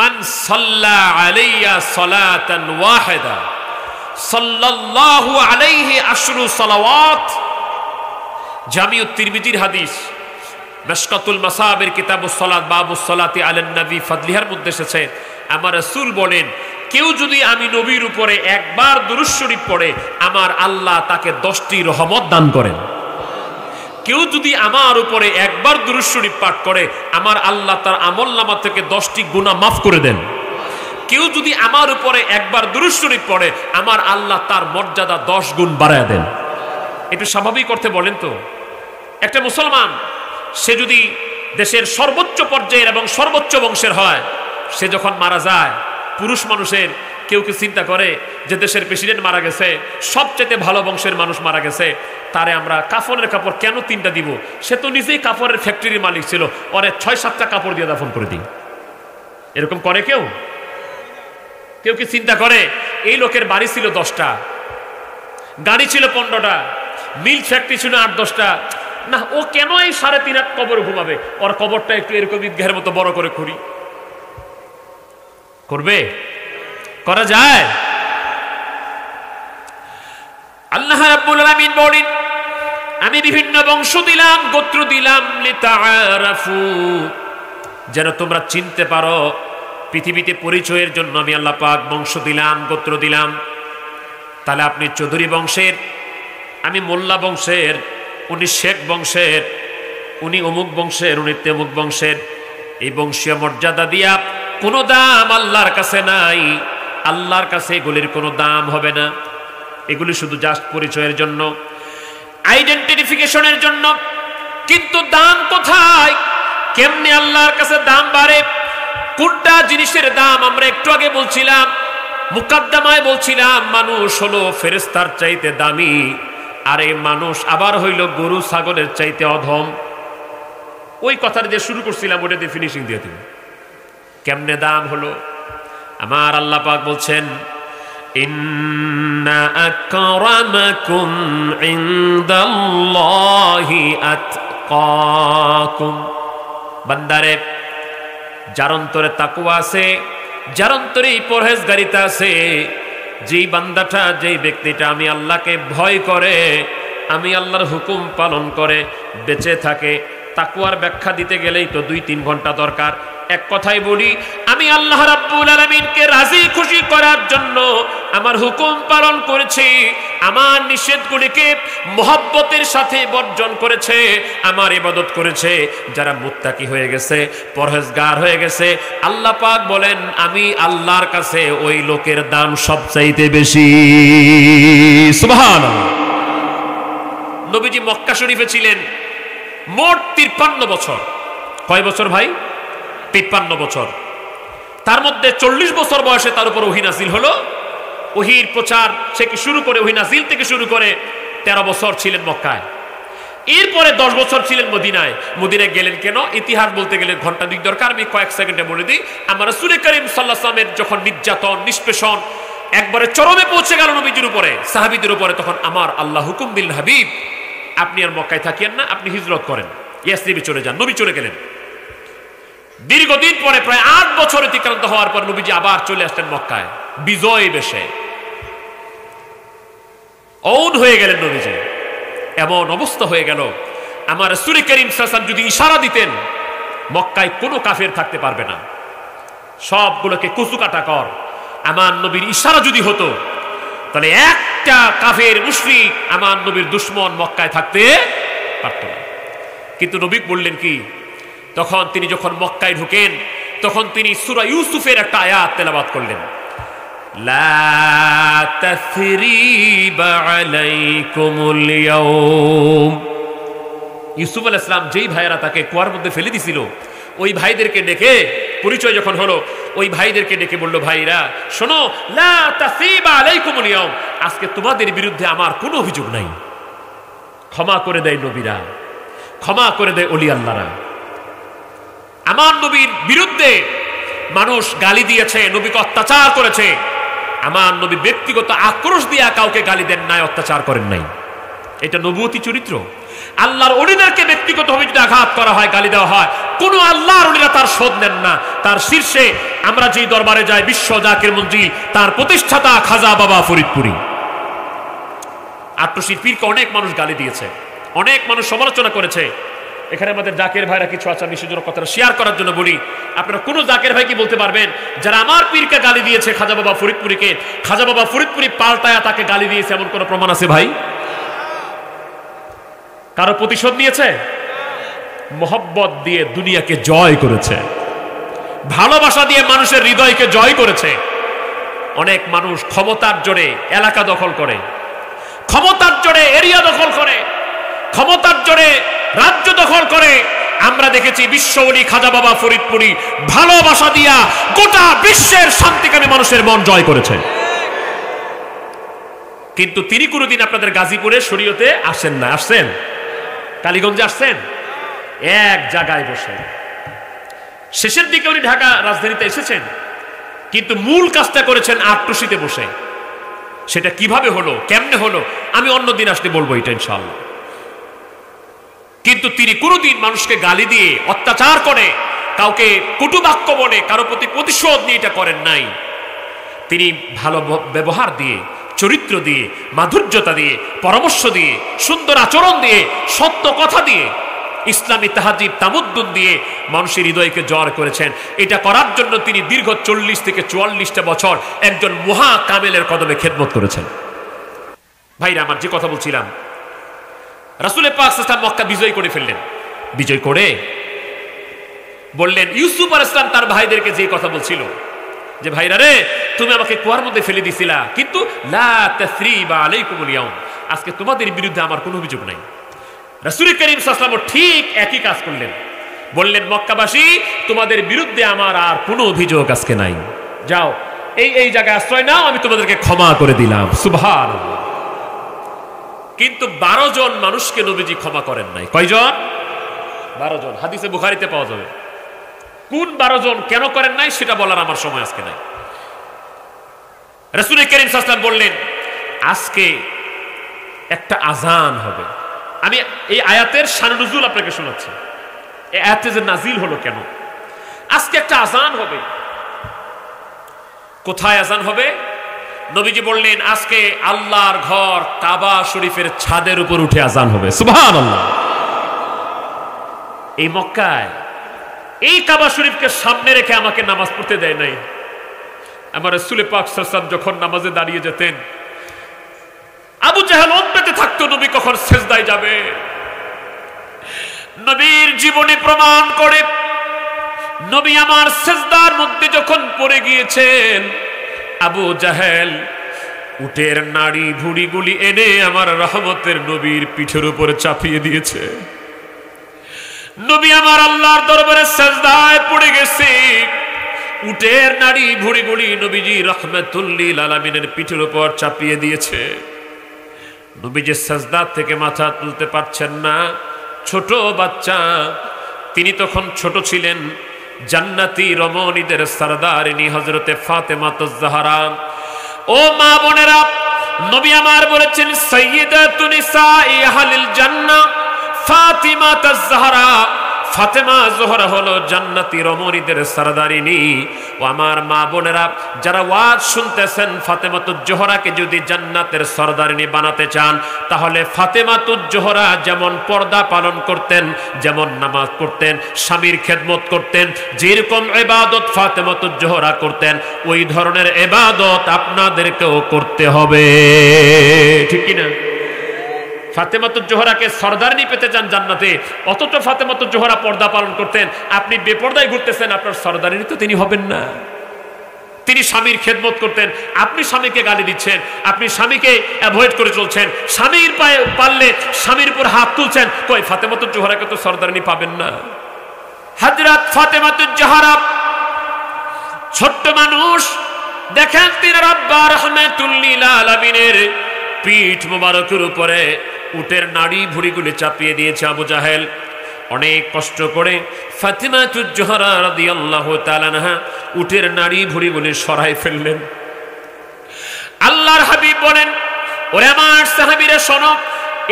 মান সাল্লা আলাইয়া সালাতান ওয়াহিদা সাল্লাল্লাহু আলাইহি আশরু সালাওয়াত। জামিউত তিরমিজির হাদিস, মিশকাতুল মাসাবির কিতাবুস সালাত বাবুস সালাতি আলান নবী ফাদলিহার মধ্যে এসেছে। আমার রাসূল বলেন, কেউ যদি আমি নবীর উপরে একবার দুরূদ শরীফ পড়ে, আমার আল্লাহ তাকে 10টি রহমত দান করেন। কেউ যদি আমার উপরে একবার দুরূদ শরীফ পাঠ করে, আমার আল্লাহ তার আমলনামা থেকে 10টি গুনাহ মাফ করে দেন। কেউ যদি আমার উপরে একবার দুরূদ শরীফ পড়ে, আমার আল্লাহ তার মর্যাদা 10 গুণ বাড়ায় দেন। একটু স্বাভাবিক অর্থে বলেন তো, একটা মুসলমান সে যদি দেশের সর্বোচ্চ পর্যায়ের এবং সর্বোচ্চ বংশের হয়, সে যখন মারা যায়, পুরুষ মানুষের কেউ কি চিন্তা করে যে দেশের প্রেসিডেন্ট মারা গেছে, সবচেয়ে ভালো বংশের মানুষ মারা গেছে, তারে আমরা কাফনের কাপড় কেন 3টা দিব? সে তো নিজেই কাপড়ের ফ্যাক্টরির মালিক ছিল, ওরে 6-7টা কাপড় দিয়ে দাফন করে দিই। এরকম করে কেউ? কেউ কি চিন্তা করে এই লোকের বাড়ি ছিল 10টা, গাড়ি ছিল 15টা, মিল্ক ফ্যাক্টরি ছিল 8-10টা, না ও কেন এই 3.5 হাত কবর ঘুমাবে? ওর কবরটা একটু এরকম ঈদগাহের মতো বড় করে করি। করবে? করা যায়? আল্লাহ রাব্বুল আলামিন বলেন, আমি বিভিন্ন বংশ দিলাম, গোত্র দিলাম, লিতাআরাফু, যেন তোমরা চিনতে পারো। পৃথিবীতে পরিচয়ের জন্য আমি আল্লাহ পাক বংশ দিলাম, গোত্র দিলাম। তাহলে আপনি চৌধুরী বংশের, আমি মোল্লা বংশের, উনি শেখ বংশের, উনি অমুক বংশের, উনি তেমুক বংশের। এই বংশীয় মর্যাদা দিয়া কোনো দাম আল্লাহর কাছে নাই। আল্লাহর কাছে এগুলির কোনো দাম হবে না। এগুলি শুধু জাস্ট পরিচয়ের জন্য, আইডেন্টিফিকেশনের জন্য। কিন্তু দাম কোথায়? কেমনে আল্লাহর কাছে দাম বাড়ে? কোনটা জিনিসের দাম? আমরা একটু আগে বলছিলাম, মুকাদ্দামায় বলছিলাম, মানুষ হলো ফেরেশতার চাইতে দামি, আর এই মানুষ আবার হইল গরু ছাগলের চাইতে অধম। ওই কথাটা যে শুরু করছিলাম ওটা দিয়ে ফিনিশিং দিয়ে দিন। কেমনে দাম হলো? আমার আল্লাহ পাক বলছেন, ইন্না আকরামাকুম ইনদাল্লাহি আতকাকুম। বান্দারে, যার অন্তরে তাকওয়া আছে, যার অন্তরে পরহেজগারিতা আছে, যেই বান্দাটা, যেই ব্যক্তিটা আমি আল্লাহকে ভয় করে, আমি আল্লাহর হুকুম পালন করে বেঁচে থাকে। তাকওয়ার ব্যাখ্যা দিতে গেলেই তো 2-3 ঘন্টা দরকার। এক কথাই বলি, আমি আল্লাহ রাব্বুল আলামিনকে রাজি খুশি করার জন্য আমার হুকুম পালন করেছি, আমার নিষেধগুলিকে মহব্বতের সাথে বর্জন করেছে, আমার ইবাদত করেছে। যারা মুত্তাকি হয়ে গেছে, পরহেজগার হয়ে গেছে, আল্লাহ পাক বলেন আমি আল্লাহর কাছে ওই লোকের দাম সবচাইতে বেশি। সুবহানাল্লাহ। নবীজি মক্কা শরীফে ছিলেন মোট 53 বছর। কয় বছর ভাই? 53 বছর। তার মধ্যে 40 বছর বয়সে তার উপর ওহী নাযিল হলো। ওহীর প্রচার থেকে শুরু করে, ওহী নাযিল থেকে শুরু করে 13 বছর ছিলেন মক্কায়। এরপরে 10 বছর ছিলেন মদিনায়। মদিনায় গেলেন কেন? ইতিহাস বলতে গেলে ঘন্টা 2 দরকার, আমি কয়েক সেকেন্ডে বলে দিই। আমার রাসূল করিম সাল্লাল্লাহু আলাইহি ওয়াসাল্লামের যখন নির্যাতন, নিষ্পেষণ একবারে চরমে পৌঁছে গেল নবীজির উপরে, সাহাবীদের উপরে, তখন আমার আল্লাহ হুকুম দিল, হাবিব আপনি আর মক্কায় থাকিয়েন না, আপনি হিজরত করেন, ইয়াসরিবে চলে যান। নবী চলে গেলেন। দীর্ঘদিন পরে, প্রায় 8 বছর অতিক্রান্ত হওয়ার পর নবীজি আবার চলে আসলেন মক্কায় বিজয় বেশে। ঔন হয়ে গেলেন নবীজি। এমন অবস্থা হয়ে গেল, আমার রাসূল করিম সাল্লাল্লাহু আলাইহি ওয়াসাল্লাম যদি ইশারা দিতেন, মক্কায় কোনো কাফের থাকতে পারবে না, সবগুলোকে কুচু কাটা কর, আমার নবীর ইশারা যদি হতো তাহলে একটা কাফের মুশরিক আমার নবীর দুশমন মক্কায় থাকতে পারত না। কিন্তু নবী বললেন কি, তখন তিনি যখন মক্কায় ঢুকেন তখন তিনি সূরা ইউসুফের একটা আয়াত তেলাওয়াত করলেন, লা তাসরিবা আলাইকুমুল ইয়াউম। ইউসুফ আলাইহিস সালাম যেই ভাইয়েরা তাকে কুয়ার মধ্যে ফেলে দিছিল, ওই ভাইদেরকে ডেকে পরিচয় যখন হলো, ওই ভাইদেরকে ডেকে বলল, ভাইরা শোনো, লা তাসরিবা আলাইকুমুল ইয়াউম, আজকে তোমাদের বিরুদ্ধে আমার কোনো অভিযোগ নাই। ক্ষমা করে দেয় নবীরা, ক্ষমা করে দেয় ওলি আল্লাহরা। আমার নবীর বিরুদ্ধে মানুষ গালি দিয়েছে, নবীকে অত্যাচার করেছে, আমার নবী ব্যক্তিগত আক্রোশ দিয়া কাউকে গালি দেন নাই, অত্যাচার করেন নাই। এটা নবুয়তি চরিত্র। আল্লাহর ওলিদেরকে ব্যক্তিগতভাবে যদি আঘাত করা হয়, গালি দেওয়া হয়, কোন আল্লাহর ওলিরা তার শোধ নেন না। তার শীর্ষে আমরা যেই দরবারে যাই, বিশ্ব জাকির মঞ্জিল, তার প্রতিষ্ঠাতা খাজা বাবা ফরিদপুরি। আট্টশির পীরকে অনেক মানুষ গালি দিয়েছে, অনেক মানুষ সমালোচনা করেছে। এখানে আমাদের জাকের ভাইরা কিছু আছে, আমি সেজন্য কথাটা শেয়ার করার জন্য বলি। আপনারা কোন জাকের ভাই কি বলতে পারবেন যারা আমার পীরকে গালি দিয়েছে, খাজা বাবা ফরিদপুরিকে, খাজা বাবা ফরিদপুরি পাল্টায়া তাকে গালি দিয়েছে, এমন কোন প্রমাণ আছে ভাই? কারো প্রতিশোধ নিয়েছে? মোহব্বত দিয়ে দুনিয়াকে জয় করেছে, ভালোবাসা দিয়ে মানুষের হৃদয়কে জয় করেছে। অনেক মানুষ ক্ষমতার জোরে এলাকা দখল করে, ক্ষমতার জোরে এরিয়া দখল করে, ক্ষমতার জোরে রাজ্য দখল করে। আমরা দেখেছি বিশ্ব ওলি খাজা বাবা ফরিদপুরি ভালোবাসা দিয়া গোটা বিশ্বের শান্তিকামী মানুষের মন জয় করেছে। কিন্তু তিনি কোনোদিন আপনাদের গাজীপুরে শরীয়তে আসেন না। আসছেন? কালীগঞ্জে আসছেন? এক জায়গায় বসে। শেষের দিকে উনি ঢাকা রাজধানীতে এসেছেন, কিন্তু মূল কাজটা করেছেন আটটুসিতে বসে। সেটা কিভাবে হলো, কেমনে হলো, আমি অন্যদিন আসতে বলবো এটা ইনশাআল্লাহ। কিন্তু তিনি কোনোদিন মানুষকে গালি দিয়ে, অত্যাচার করে, কাউকে কটুবাক্য বলে, কারো প্রতি প্রতিশোধ নিয়ে এটা করেন নাই। তিনি ভালো ব্যবহার দিয়ে, চরিত্র দিয়ে, মাধুর্যতা দিয়ে, পরামর্শ দিয়ে, সুন্দর আচরণ দিয়ে, সত্য কথা দিয়ে, ইসলামী তাহাজিব তামুদ্দুন দিয়ে মানুষের হৃদয়কে জয় করেছেন। এটা করার জন্য তিনি দীর্ঘ 40 থেকে 44টা বছর একজন মহা কামেলের কদমে খেদমত করেছেন। ভাইরা আমার, যে কথা বলছিলাম, রাসূল পাক সাল্লাল্লাহু আলাইহি ওয়াসাল্লাম মক্কা বিজয় করে ফেললেন। বিজয় করে বললেন, ইউসুফ আলাইহিস সালাম তার ভাইদেরকে যে কথা বলছিল যে, ভাইরা রে, তুমি আমাকে কুয়ার মধ্যে ফেলে দিছিলা, কিন্তু লা তাসরিবা আলাইকুমুল ইয়াউম, আজকে তোমাদের বিরুদ্ধে আমার কোনো অভিযোগ নাই। রাসূল করিম সাল্লাল্লাহু আলাইহি ওয়াসাল্লাম ঠিক একই কাজ করলেন। বললেন, মক্কাবাসী, তোমাদের বিরুদ্ধে আমার আর কোনো অভিযোগ আজকে নাই, যাও এই জায়গায় আশ্রয় নাও, আমি তোমাদেরকে ক্ষমা করে দিলাম। সুবহানাল্লাহ। কিন্তু 12 জন মানুষকে নবীজি ক্ষমা করেন নাই। কয়জন? 12 জন। হাদিসে বুখারীতে পাওয়া যাবে। কোন 12 জন, কেন করেন নাই, সেটা বলার আমার সময় আজকে নাই। রাসূল করিম সাল্লাল্লাহু আলাইহি ওয়াসাল্লাম বললেন, আজকে একটা আযান হবে। আমি এই আয়াতের শান নুজুল আপনাকে শোনাচ্ছি। এই আয়াতে যে নাজিল হলো কেন, আজকে একটা আযান হবে। কোথায় আযান হবে? নবীজি বললেন, আজকে আল্লাহর ঘর কাবা শরীফের ছাদের উপর উঠে আযান হবে। সুবহানাল্লাহ। এই মক্কায় এই কাবা শরীফকে সামনে রেখে আমাকে নামাজ পড়তে দেয় নাই। আমার রাসূল পাক সাল্লাল্লাহু আলাইহি ওয়াসাল্লাম যখন নামাজে দাঁড়িয়ে যেতেন, আবু জাহেল অন্তরে থাকতো নবী কখন সিজদায় যাবে। নবীর জীবনী প্রমাণ করে, নবী আমার সিজদার মধ্যে যখন পড়ে গিয়েছেন, আবু জাহেল উটের নাড়ি ভুড়িগুলি এনে আমার রহমতের নবীর পিঠের উপরে চাপিয়ে দিয়েছে। নবী আমার আল্লাহর দরবারে সিজদায় পড়ে গেছে। উটের নাড়ি ভুড়িগুলি নবীজি রাহমাতুল লিল আলামিনের পিঠের উপর চাপিয়ে দিয়েছে। নবীজি সিজদা থেকে মাথা তুলতে পারছেন না। ছোট বাচ্চা, তিনি তখন ছোট ছিলেন। জান্নাতি রমণীদের সরদারিনী হযরতে ফাতেমাতুজ জাহরা। ও মা বোনেরা, নবী আমার বলেছেন, সাইয়্যিদাতুন নিসাই আহলিল জান্নাহ ফাতিমাতুজ জাহরা। ফাতেমা জোহরা হলো জান্নাতি রমণীদের সরদারিনী। ও আমার মা বোনেরা, যারা ওয়াজ শুনতেছেন, ফাতেমাতুজ জোহরাকে যদি জান্নাতের সরদারিনী বানাতে চান, তাহলে ফাতেমাতুজ জোহরা যেমন পর্দা পালন করতেন, যেমন নামাজ পড়তেন, স্বামীর খেদমত করতেন, যেরকম ইবাদত ফাতেমাতুজ জোহরা করতেন, ওই ধরনের ইবাদত আপনাদেরকেও করতে হবে। ঠিক কি না? ফাতেমাতুজ জোহরাকে সরদারনি পেতে চান জান্নাতে, অথচ ফাতেমাতুজ জোহরা পর্দা পালন করতেন, আপনি বেপর্দায় ঘুরতেছেন, আপনার সরদারনি তো তিনি হবেন না। তিনি স্বামীর খেদমত করতেন, আপনি স্বামীকে গালি দিচ্ছেন, আপনি স্বামীকে অ্যাভয়েড করে চলছেন, স্বামীর পায়ে পারলে স্বামীর উপর হাত তুলছেন, কই ফাতেমাতুজ জোহরাকে তো সরদারনি পাবেন না। হযরত ফাতেমাতুজ জোহরা ছোট্ট মানুষ, দেখেন তিনি রাব্বা রাহমাতুল লিল আলামিনের পিঠ মোবারকের উপরে উটের নাড়ি ভুঁড়িগুলি চাপিয়ে দিয়েছে আবু জাহেল। অনেক কষ্ট করে ফাতিমাতুজ জোহরা রাদিয়াল্লাহু তাআলা আনহা উটের নাড়ি ভুঁড়িগুলি সরাই ফেললেন। আল্লাহর হাবিব বলেন, ওরে আমার সাহাবীরা শোনো,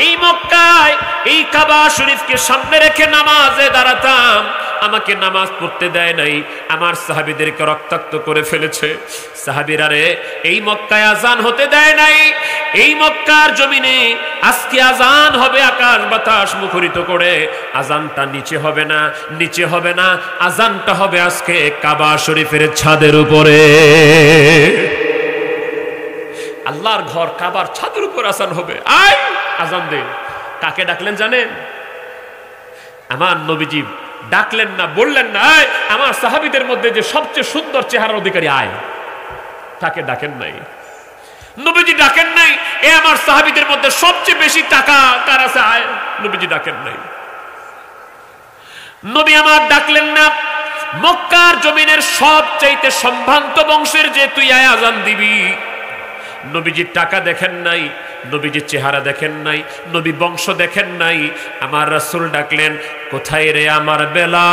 এই মক্কায় এই কাবা শরীফকে সামনে রেখে নামাজে দাঁড়াতাম, আমাকে নামাজ পড়তে দেয় নাই, আমার সাহাবীদেরকে রক্তাক্ত করে ফেলেছে। সাহাবীরা রে, এই মক্কায় আজান হতে দেয় নাই, এই মক্কার জমিনে আজকে আজান হবে আকাশ বাতাস মুখরিত করে, আজানটা নিচে হবে না, নিচে হবে না, আজানটা হবে আজকে কাবা শরীফের ছাদের উপরে। আল্লাহর ঘর কাবার ছাদের উপর আজান হবে। আয় আজান দে। কাকে ডাকলেন জানেন? আমার নবীজি ডাকলেন না, বললেন না আয় আমার সাহাবীদের মধ্যে যে সবচেয়ে সুন্দর চেহারার অধিকারী আয়, তাকে ডাকেন নাই। নবীজি ডাকেন নাই এ আমার সাহাবীদের মধ্যে সবচেয়ে বেশি টাকা কার আছে আয়, নবীজি ডাকেন নাই। নবী আমার ডাকলেন না মক্কার জমিনের সবচাইতে সম্ভ্রান্ত বংশের যে তুই আয় আজান দিবি। নবীজির টাকা দেখেন নাই, নবীজির চেহারা দেখেন নাই, নবী বংশ দেখেন নাই। আমার রাসূল ডাকলেন, কোথায় রে আমার বেলাল?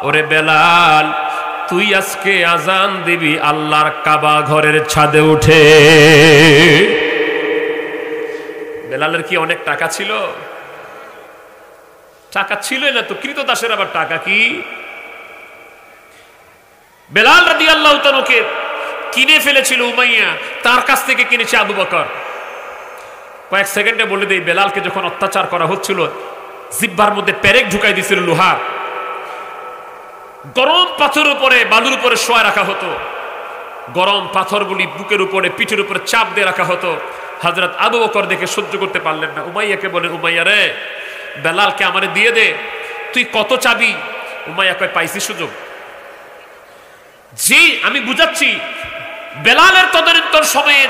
ওরে বেলাল, তুই আজকে আজান দিবি আল্লাহর কাবা ঘরের ছাদে উঠে। বেলালের কি অনেক টাকা ছিল? টাকা ছিলই না তো, কৃতদাসের আবার টাকা কি? বেলাল রাদিয়াল্লাহু তাআলাকে কিনে ফেলেছিল উমাইয়া, তার কাছ থেকে কিনেছে আবু বকর। কয়েক সেকেন্ডে বলে দেই, বেলালকে যখন অত্যাচার করা হচ্ছিল, জিহ্বার মধ্যে পেরেক ঢুকাই দিয়েছিল লোহার, গরম পাথরের উপরে বালুর উপরে শোয়া রাখা হতো, গরম পাথরগুলি বুকের উপরে পিঠের উপরে চাপ দিয়ে রাখা হতো। হযরত আবু বকর দেখে সহ্য করতে পারলেন না, উমাইয়াকে বলেন, উমাইয়া রে, বেলালকে আমারে দিয়ে দে, তুই কত চাবি? উমাইয়া কয়, পাইছি সুযোগ। জি আমি বুঝাচ্ছি, বেলালের তদানীন্তন সময়ে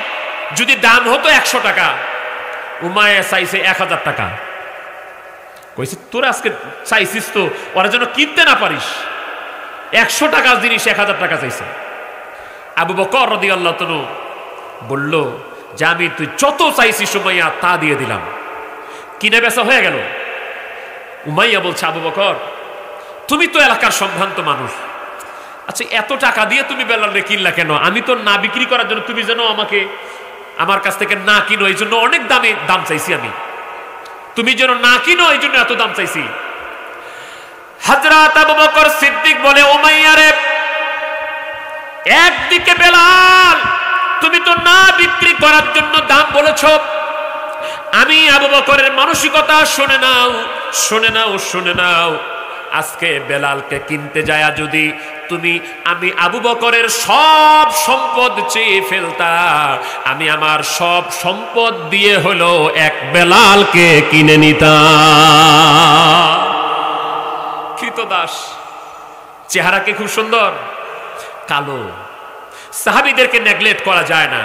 যদি দাম হতো 100 টাকা, উমাইয়া চাইছে 1000 টাকা। কইছে তোরা আজকে চাইছিস তো ওরা যেন কিনতে না পারিস, 100 টাকার জিনিস 1000 টাকা চাইছে। আবু বকর রাদিয়াল্লাহু তাআলা বলল যে আমি তুই যত চাইছিস উমাইয়া তা দিয়ে দিলাম, কিনে বেচা হয়ে গেল। উমাইয়া বলছে, আবু বকর তুমি তো এলাকার সম্ভ্রান্ত মানুষ, আচ্ছা এত টাকা দিয়ে তুমি বেলালে কিনলা কেন? আমি তো না বিক্রি করার জন্য, তুমি যেন আমাকে আমার কাছ থেকে না কিনো এই জন্য অনেক দাম চাইছি আমি, তুমি যেন না কিনো এই জন্য এত দাম চাইছি। হযরত আবু বকর সিদ্দিক বলে, উমাইয়া রে, একদিকে বেলাল তুমি তো না বিক্রি করার জন্য দাম বলেছো, আমি আবু বকরের মানসিকতা শুনে নাও, শুনে নাও, শুনে নাও। আজকে বেলালকে কিনতে যায় যদি আমি আবু বকরের সব সম্পদ চেয়ে ফেলতা, আমি আমার সব সম্পদ দিয়ে হলো এক বেলালকে কিনে নিতাম। কৃতদাস, চেহারা কি খুব সুন্দর, কালো। সাহাবীদেরকে নেগলেক্ট করা যায় না,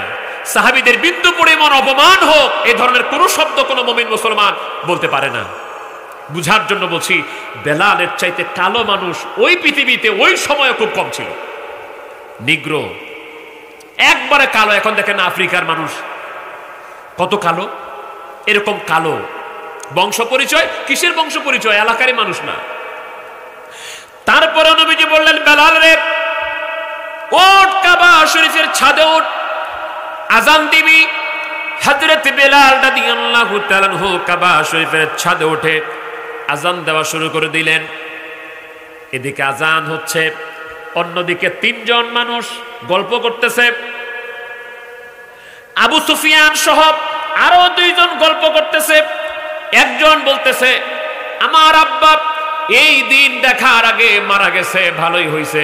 সাহাবীদের বিন্দু পরিমাণ অপমান হোক এই ধরনের কোনো শব্দ কোনো মুমিন মুসলমান বলতে পারে না। বুঝার জন্য বলছি, বেলালের চাইতে কালো মানুষ ওই পৃথিবীতে ওই সময় খুব কম ছিল। নিগ্রো একবারে কালো। এখন দেখেন আফ্রিকার মানুষ কত কালো, এরকম কালো। বংশ পরিচয় কিসের বংশ পরিচয়? এলাকারই মানুষ না। তারপরে নবীজি বললেন, বেলাল রে, ওঠ কাবা শরীফের ছাদে ওঠ, আজান দিবি। হযরত বেলাল রাদিয়াল্লাহু তাআলা আনহু কাবা শরীফের ছাদে উঠে আজান দেওয়া শুরু করে দিলেন। এদিকে আজান হচ্ছে, অন্যদিকে তিনজন মানুষ গল্প করতেছে। আবু সুফিয়ান সহ আরো দুইজন গল্প করতেছে। একজন বলতেছে, আমার আব্বা এই দিন দেখার আগে মারা গেছে, ভালোই হইছে।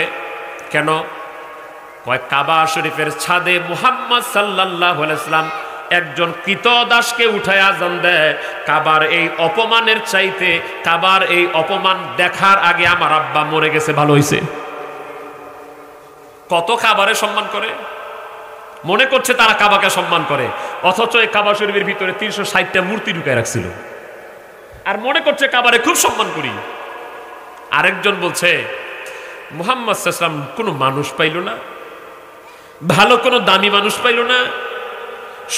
কেন? কয় কাবা শরীফের ছাদে মুহাম্মদ সাল্লাল্লাহু আলাইহি সাল্লাম একজন কৃতদাসকে উঠায় আজান দেয়। কাবার এই অপমানের চাইতে কাবার এই অপমান দেখার আগে আমার আব্বা মরে গেছে, ভালো হইছে। কত কাবারে সম্মান করে, মনে করছে তারা কাবাকে সম্মান করে, অথচ এই কাবা শরীফের ভিতরে 360টা মূর্তি ঢুকায় রাখছিল আর মনে করছে কাবারে খুব সম্মান করি। আরেকজন বলছে মুহাম্মদ সাল্লাল্লাহু আলাইহি ওয়াসাল্লাম কোনো মানুষ পাইল না, ভালো কোনো দামি মানুষ পাইল না,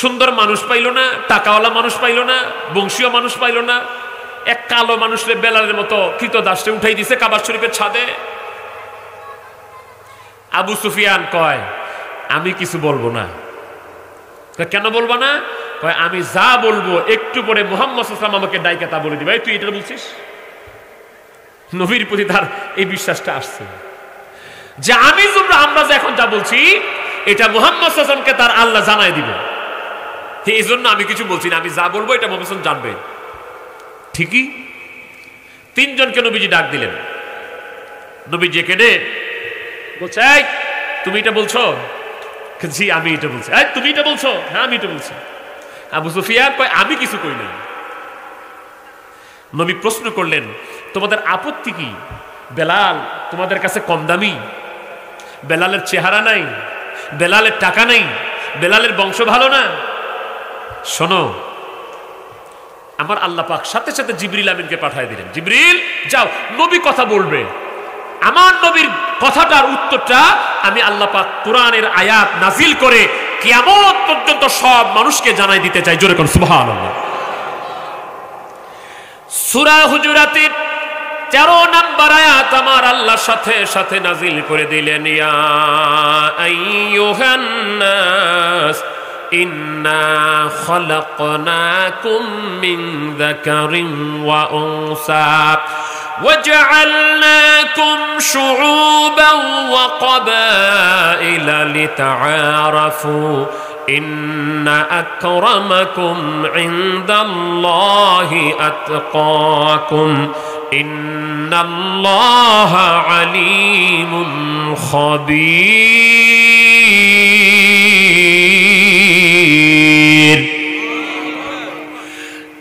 সুন্দর মানুষ পাইল না, টাকাওয়ালা মানুষ পাইল না, বংশীয় মানুষ পাইল না, এক কালো মানুষের বেলালের মতো কৃতদাসে উঠাই দিছে কাবা শরীফের ছাদে। আবু সুফিয়ান কয়, আমি কিছু বলবো না। কেন বলবো না? কয় আমি যা বলবো একটু পরে মুহাম্মদ সাল্লাল্লাহু আলাইহি ওয়াসাল্লাম আমাকে ডাইকা তা বলে দিবে। তুই এটা বলছিস? নবীর প্রতি তার এই বিশ্বাসটা আসছে যে আমরা যে এখন যা বলছি এটা মুহাম্মদ সাল্লাল্লাহু আলাইহি ওয়াসাল্লামকে তার আল্লাহ জানাই দিবে। এই জন্য আমি কিছু বলছি না, আমি যা বলবো এটা মুহাম্মদ সাল্লাল্লাহু আলাইহি ওয়াসাল্লাম জানবে। ঠিকই তিনজনকে নবীজি ডাক দিলেন। নবীজি কেডে বলছে, এই তুমি এটা বলছো? জি আমি এটা বলছি। এই তুমি এটা বলছো? হ্যাঁ আমি এটা বলছি। আবু সুফিয়ান কয়, আমি কিছু কই নাই। নবী প্রশ্ন করলেন, তোমাদের আপত্তি কি? বেলাল তোমাদের কাছে কম দামি? বেলালের চেহারা নাই, বেলালের টাকা নাই, বেলালের বংশ ভালো না? শোনো, আমার আল্লাহ পাক সাথে সাথে জিবরিল আমিনকে পাঠিয়ে দিলেন। জিবরিল যাও, নবী কথা বলবে। আমার নবীর কথাটার উত্তরটা আমি আল্লাহ পাক কোরআনের আয়াত নাজিল করে কিয়ামত পর্যন্ত সব মানুষকে জানাই দিতে চাই। জোরে কোন সুবহানাল্লাহ। সূরা হুজুরাতের 13 নম্বর আয়াত আমার আল্লাহ সাথে সাথে নাজিল করে দিলেন, ইয়া আইয়ুহান নাস ইন্না খালাকনাকুম মিন যাকারিন ওয়া উনসা وجعلناكم شعوبا وقبائل لتعارفوا إن أكرمكم عند الله أتقاكم إن الله عليم خبير।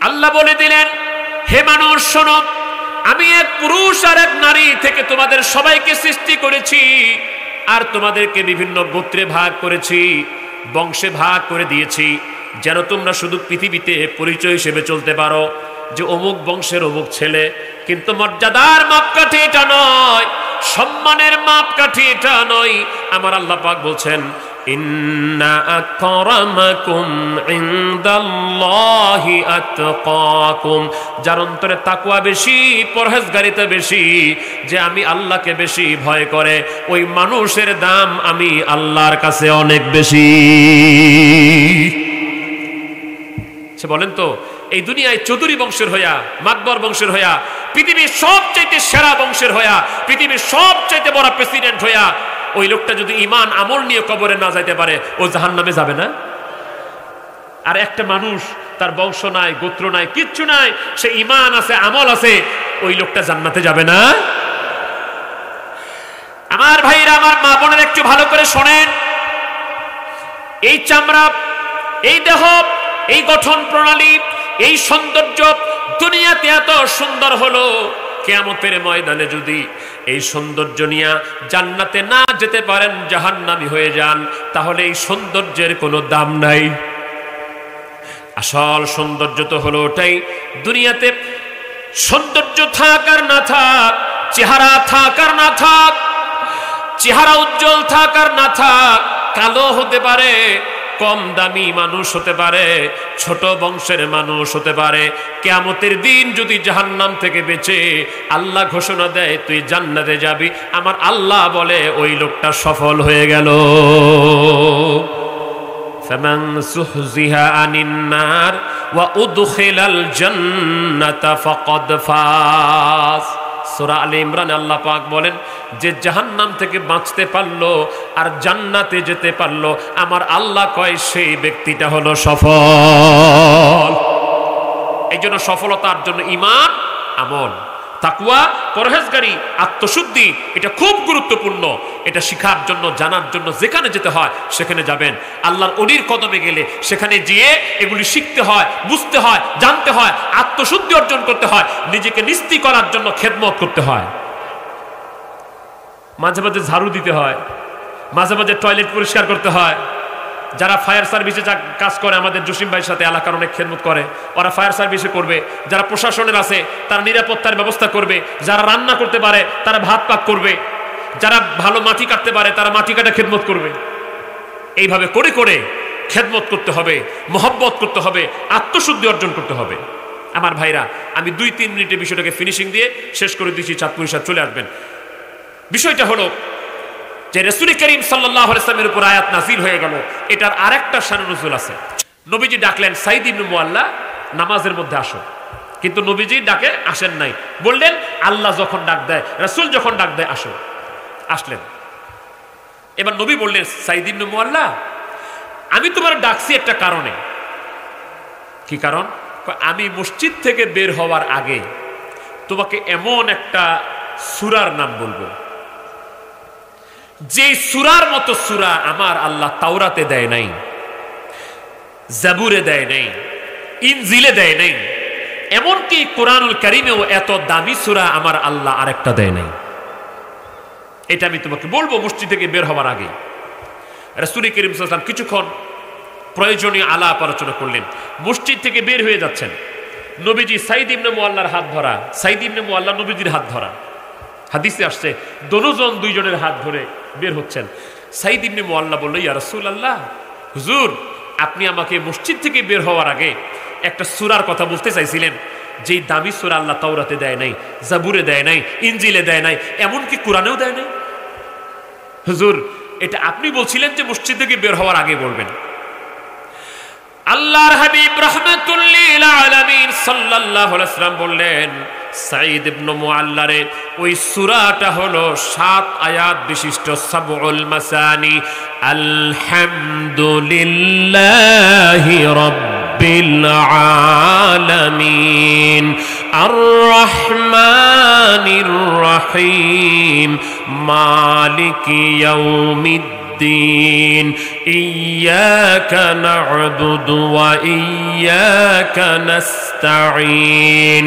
আল্লাহ বলে দিলেন, হে মানুষ শোনো, আমি এক পুরুষ আর এক নারী থেকে তোমাদের সবাইকে সৃষ্টি করেছি আর তোমাদেরকে বিভিন্ন গোত্রে ভাগ করেছি, বংশে ভাগ করে দিয়েছি, যেন তোমরা শুধু পৃথিবীতে পরিচয় হিসেবে চলতে পারো যে অমুক বংশের অমুক ছেলে। কিন্তু মর্যাদার মাপকাঠি এটা নয়, সম্মানের মাপকাঠি এটা নয়। আমার আল্লাহ পাক বলছেন, ইন্না আকরামাকুম ইনদাল্লাহি আতকাকুম, যার অন্তরে তাকওয়া বেশি, পরহেজগারিতা বেশি, যে আমি আল্লাহকে বেশি ভয় করে, ওই মানুষের দাম আমি আল্লাহর কাছে অনেক বেশি। সে বলেন তো, এই দুনিয়ায় চৌধুরী বংশের হইয়া, মাতবর বংশের হইয়া, পৃথিবীর সবচাইতে সেরা বংশের হইয়া, পৃথিবীর সবচাইতে বড় প্রেসিডেন্ট হইয়া, ওই লোকটা যদি ঈমান আমল নিয়ে কবরে না যাইতে পারে, ও জাহান্নামে যাবে না? আর একটা মানুষ তার বংশ নাই, গোত্র নাই, কিচ্ছু নাই, সে ঈমান আছে, আমল আছে, ওই লোকটা জান্নাতে যাবে না? আমার ভাইরা, আমার মা বোনের একটু ভালো করে শোনেন, এই চামড়া, এই দেহ, এই গঠন প্রণালী, এই সৌন্দর্য দুনিয়াতে এত সুন্দর হলো, কিয়ামতের ময়দানে যদি এই সৌন্দর্য নিয়ে জান্নাতে না যেতে পারেন, জাহান্নামী হয়ে যান, তাহলে এই সৌন্দর্যের কোনো দাম নাই। আসল সৌন্দর্য তো হলো ওটাই, দুনিয়াতে সৌন্দর্য থাক আর না থাক, চেহারা থাক আর না থাক, চেহারা উজ্জ্বল থাক আর না থাক, কালো হতে পারে, কম দামি মানুষ হতে পারে, ছোট বংশের মানুষ হতে পারে, কিয়ামতের দিন যদি জাহান্নাম থেকে বেঁচে আল্লাহ ঘোষণা দেয় তুই জান্নাতে যাবি, আমার আল্লাহ বলে ওই লোকটা সফল হয়ে গেল। ফামান সুহজিহা আনিন নার ওয়া উদখিলাল জান্নাতা ফাকাদ ফাজ। সূরা আলে ইমরানে আল্লাহ পাক বলেন, যে জাহান্নাম থেকে বাঁচতে পারলো আর জান্নাতে যেতে পারলো, আমার আল্লাহ কয় সেই ব্যক্তিটা হলো সফল। এই জন্য সফলতার জন্য ঈমান, আমল, তাকওয়া, পরহেজগারি, আত্মশুদ্ধি এটা খুব গুরুত্বপূর্ণ। এটা শিখার জন্য, জানার জন্য যেখানে যেতে হয় সেখানে যাবেন। আল্লাহর অলির কদমে গেলে সেখানে গিয়ে এগুলি শিখতে হয়, বুঝতে হয়, জানতে হয়, আত্মশুদ্ধি অর্জন করতে হয়, নিজেকে নিস্তি করার জন্য খেদমত করতে হয়। মাঝে মাঝে ঝাড়ু দিতে হয়, মাঝে মাঝে টয়লেট পরিষ্কার করতে হয়। যারা ফায়ার সার্ভিসে কাজ করে, আমাদের জসিম ভাইয়ের সাথে এলাকার অনেক খেদমত করে, ওরা ফায়ার সার্ভিসে করবে। যারা প্রশাসনের আছে তারা নিরাপত্তার ব্যবস্থা করবে। যারা রান্না করতে পারে তারা ভাত পাক করবে। যারা ভালো মাটি কাটতে পারে তারা মাটি কাটা খেদমত করবে। এইভাবে করে করে খেদমত করতে হবে, মহব্বত করতে হবে, আত্মশুদ্ধি অর্জন করতে হবে। আমার ভাইরা, আমি 2-3 মিনিটে বিষয়টাকে ফিনিশিং দিয়ে শেষ করে দিচ্ছি, চাঁদপুর সাহেব চলে আসবেন। বিষয়টা হলো যে রাসূল করিম সাল্লাল্লাহু আলাইহি ওয়াসাল্লামের উপর আয়াত নাযিল হয়ে গেল, এটার আরেকটা শান নুজুল আছে। নবীজি ডাকলেন সাঈদ ইবনে মুআল্লা, নামাজের মধ্যে আসো। কিন্তু নবীজি ডাকে আসেন নাই, বললেন আল্লাহ যখন ডাক দেয়, রাসূল যখন ডাক দেয় আসো। আসলেন। এবার নবী বললেন, সাঈদ ইবনে মুআল্লা, আমি তোমার ডাকছি একটা কারণে। কি কারণ? আমি মসজিদ থেকে বের হওয়ার আগে তোমাকে এমন একটা সূরার নাম বলবো, যে সূরার মতো সূরা আমার আল্লাহ তাওরাতে দেয় নাই, জাবুরে দেয় নাই, ইনজিলে দেয় নাই, এমনকি কোরআনুল কারীমেও এত দামি সূরা আমার আল্লাহ আরেকটা দেয় নাই। এটা আমি তোমাকে বলবো মসজিদ থেকে বের হওয়ার আগে। রাসূল করিম সাল্লাল্লাহু আলাইহি ওয়াসাল্লাম কিছুক্ষণ প্রয়োজনীয় আলাপ আলোচনা করলেন। মসজিদ থেকে বের হয়ে যাচ্ছেন, নবীজি সাঈদ ইবনে মুআল্লার হাত ধরা, সাঈদ ইবনে মুআল্লা নবীজির হাত ধরা। হাদিসে আসছে দোনোজন দুইজনের হাত ধরে বের হচ্ছেন। সাঈদ ইবনে মুআল্লা বলল, ইয়া রাসূলুল্লাহ, হুজুর আপনি আমাকে মসজিদ থেকে বের হওয়ার আগে একটা সূরার কথা বলতে চাইছিলেন, যেই দামি সূরা আল্লাহ তাওরাতে দেয় নাই, জাবুরে দেয় নাই, ইনজিলে দেয় নাই, এমনকি কোরআনেও দেয় নাই। হুজুর এটা আপনি বলছিলেন যে মসজিদ থেকে বের হওয়ার আগে বলবেন। আল্লাহর হাবিব রাহমাতুল লিল আলামিন সাল্লাল্লাহু আলাইহি ওয়াসাল্লাম বললেন, সাঈদ ইবনে মুআল্লারে ওই সূরাটা হলো 7 আয়াত বিশিষ্ট সাবউল মাসানি। আলহামদুলিল্লাহি রাব্বিল আলামিন আর রহমানির রহিম মালিকি ইয়াউমিদ্দিন ইয়্যাকা না'বুদু ওয়া ইয়্যাকা নাস্তাঈন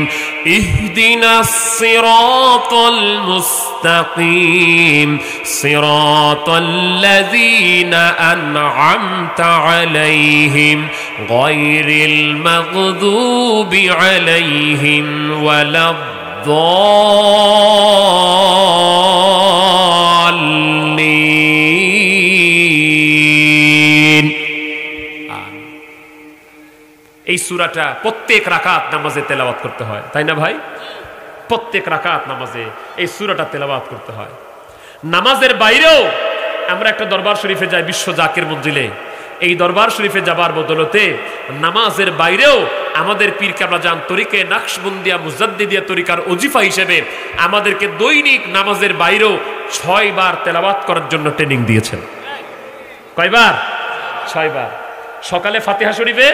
ইহদিনাস সিরাতাল মুস্তাকিম সিরাতাল্লাযীনা আন'আমতা আলাইহিম গায়রিল মাগদুবি আলাইহিম ওয়ালাদ-দাল্লিন। এই সূরাটা প্রত্যেক রাকাত নামাজে তেলাওয়াত করতে হয়, তাই না ভাই? প্রত্যেক রাকাত নামাজে এই সূরাটা তেলাওয়াত করতে হয়। নামাজের বাইরেও আমরা একটা দরবার শরীফে যাই, বিশ্ব জাকির মঞ্জিলে। এই দরবার শরীফে যাবার বদলতে নামাজের বাইরেও আমাদের পীর কেবলা জান তরিকে নাকশবন্দিয়া মুজাদ্দিদিয়া তরিকার ওজিফা হিসেবে আমাদেরকে দৈনিক নামাজের বাইরেও 6 বার তেলাওয়াত করার জন্য ট্রেনিং দিয়েছেন। কয়বার? 6 বার। সকালে ফাতিহা শরীফে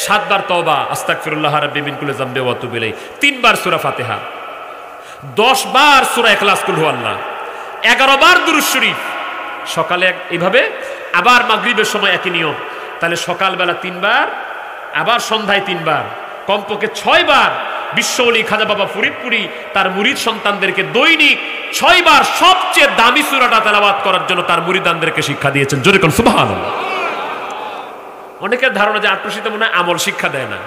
7 বার তওবা, আস্তাগফিরুল্লাহ রাব্বি মিন কুল্লি যামবি ওয়া আতুবু ইলাইহি, 3 বার সূরা ফাতিহা, 10 বার সূরা ইখলাস, কুল হুয়াল্লাহ, 11 বার দুরূদ শরীফ। সকালে এইভাবে, আবার মাগরিবের সময় একই নিয়ম। তাহলে সকালবেলা 3 বার, আবার সন্ধ্যায় 3 বার, কমপক্ষে 6 বার বিশ্বওলি খাজা বাবা ফরিদপুরি তার মুরিদ সন্তানদেরকে দৈনিক 6 বার সবচেয়ে দামি সূরাটা তেলাওয়াত করার জন্য তার মুরিদানদেরকে শিক্ষা দিয়েছেন। জোরে কোন সুবহানাল্লাহ। অনেকের ধারণা যে আত্মশীতে মনে হয় আমল শিক্ষা দেয় না,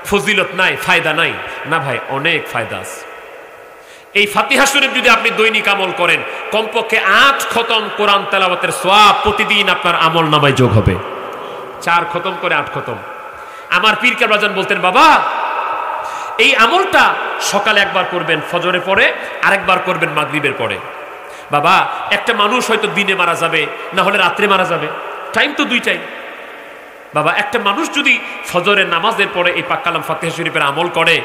ফজিলত নাই, ফায়দা নাই। না ভাই, অনেক ফায়দা আছে। এই ফাতিহা শরীফ যদি আপনি দৈনিক আমল করেন, কমপক্ষে 8 খতম কোরআন তেলাওয়াতের সওয়াব প্রতিদিন আপনার আমল নামায় যোগ হবে। 4 খতম করে 8 খতম। আমার পীর কেবলা জান বলতেন, বাবা এই আমলটা সকালে একবার করবেন ফজরের পরে, আরেকবার করবেন মাগরিবের পরে। বাবা একটা মানুষ হয়তো দিনে মারা যাবে, না হলে রাত্রে মারা যাবে, টাইম তো 2 টাইম। বাবা, একটা মানুষ যদি ফজরের নামাজের পরে এই পাক কালাম ফাতিহা শরীফের আমল করে,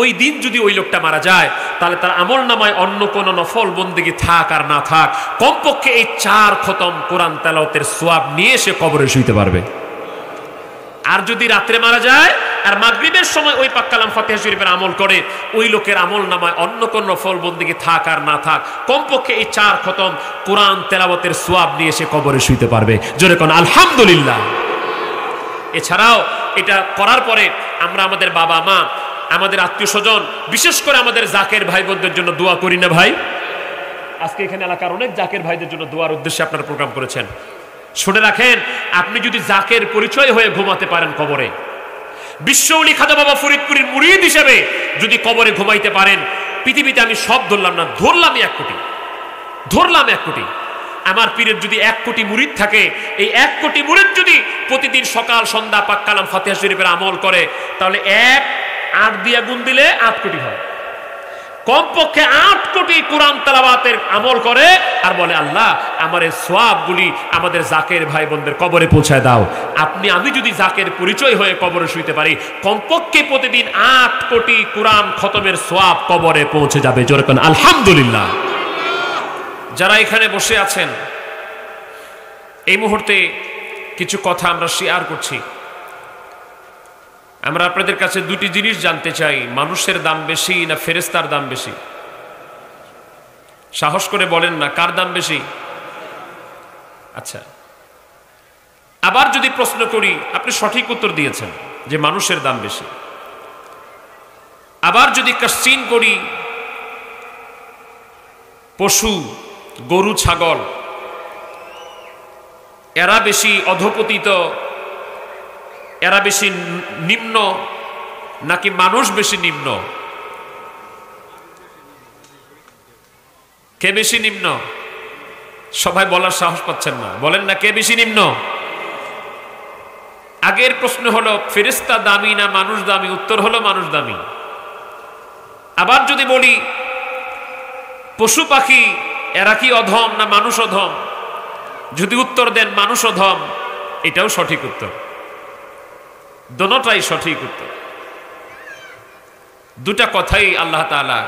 ওই দিন যদি ওই লোকটা মারা যায়, তাহলে তার আমল নামায় অন্য কোনো নফল বন্দেগী থাক আর না থাক, কমপক্ষে এই 4 খতম কোরআন তেলাওয়াতের সওয়াব নিয়ে সে কবরে শুইতে পারবে। আর যদি রাত্রে মারা যায় আর মাগরিবের সময় ওই পাক কালাম ফাতিহা শরীফের আমল করে, ওই লোকের আমল নামায় অন্য কোন নফল বন্দেগী থাক আর না থাক, কমপক্ষে এই 4 খতম কোরআন তেলাওয়াতের সওয়াব নিয়ে সে কবরে শুইতে পারবে। জোরে কোন আলহামদুলিল্লাহ। এছাড়াও এটা করার পরে আমরা আমাদের বাবা মা, আমাদের আত্মীয় স্বজন, বিশেষ করে আমাদের জাকের ভাই বোনদের জন্য দোয়া করি না ভাই? আজকে এখানে এলাকার অনেক জাকের ভাইদের জন্য দোয়ার উদ্দেশ্যে আপনারা প্রোগ্রাম করেছেন। শুনে রাখেন, আপনি যদি জাকের পরিচয় হয়ে ঘুমাতে পারেন কবরে, বিশ্বওলি খাজা বাবা ফরিদপুরের মুরিদ হিসেবে যদি কবরে ঘুমাইতে পারেন, পৃথিবীতে আমি সব ধরলাম না, ধরলাম 1 কোটি, ধরলাম 1 কোটি। আমার পীরের যদি 1 কোটি মুরিদ থাকে, এই 1 কোটি মুরিদ যদি প্রতিদিন সকাল সন্ধ্যা পাক কালাম ফাতিহা শরীফের আমল করে, তাহলে 8 দিয়ে গুণ দিলে 8 কোটি হয়। কমপক্ষে 8 কোটি কোরআন তেলাওয়াতের আমল করে আর বলে, আল্লাহ আমার এই সওয়াবগুলি আমাদের জাকের ভাই বোনদের কবরে পৌঁছায় দাও। আমি যদি জাকের পরিচয় হয়ে কবরে শুইতে পারি, কমপক্ষে প্রতিদিন 8 কোটি কোরআন খতমের সওয়াব কবরে পৌঁছে যাবে। জোরে কোন আলহামদুলিল্লাহ। যারা এখানে বসে আছেন, এই মুহূর্তে কিছু কথা আমরা শেয়ার করছি। আমরা আপনাদের কাছে 2টি জিনিস জানতে চাই, মানুষের দাম বেশি না ফেরেশতার দাম বেশি? সাহস করে বলেন না, কার দাম বেশি? আচ্ছা, আবার যদি প্রশ্ন করি, আপনি সঠিক উত্তর দিয়েছেন যে মানুষের দাম বেশি। আবার যদি কোশ্চেন করি, পশু, গরু, ছাগল, এরা বেশি অধপতিত, এরা বেশি নিম্ন নাকি মানুষ বেশি নিম্ন? কে বেশি নিম্ন? সবাই বলার সাহস পাচ্ছেন না, বলেন না কে বেশি নিম্ন? আগের প্রশ্ন হলো ফেরেশতা দামি না মানুষ দামি? উত্তর হলো মানুষ দামি। আবার যদি বলি পশু পাখি এরা কি অধম না মানুষ অধম? যদি উত্তর দেন মানুষ অধম, এটাও সঠিক উত্তর, দোনোটাই সঠিক উত্তর। দুটা কথাই আল্লাহ তাআলা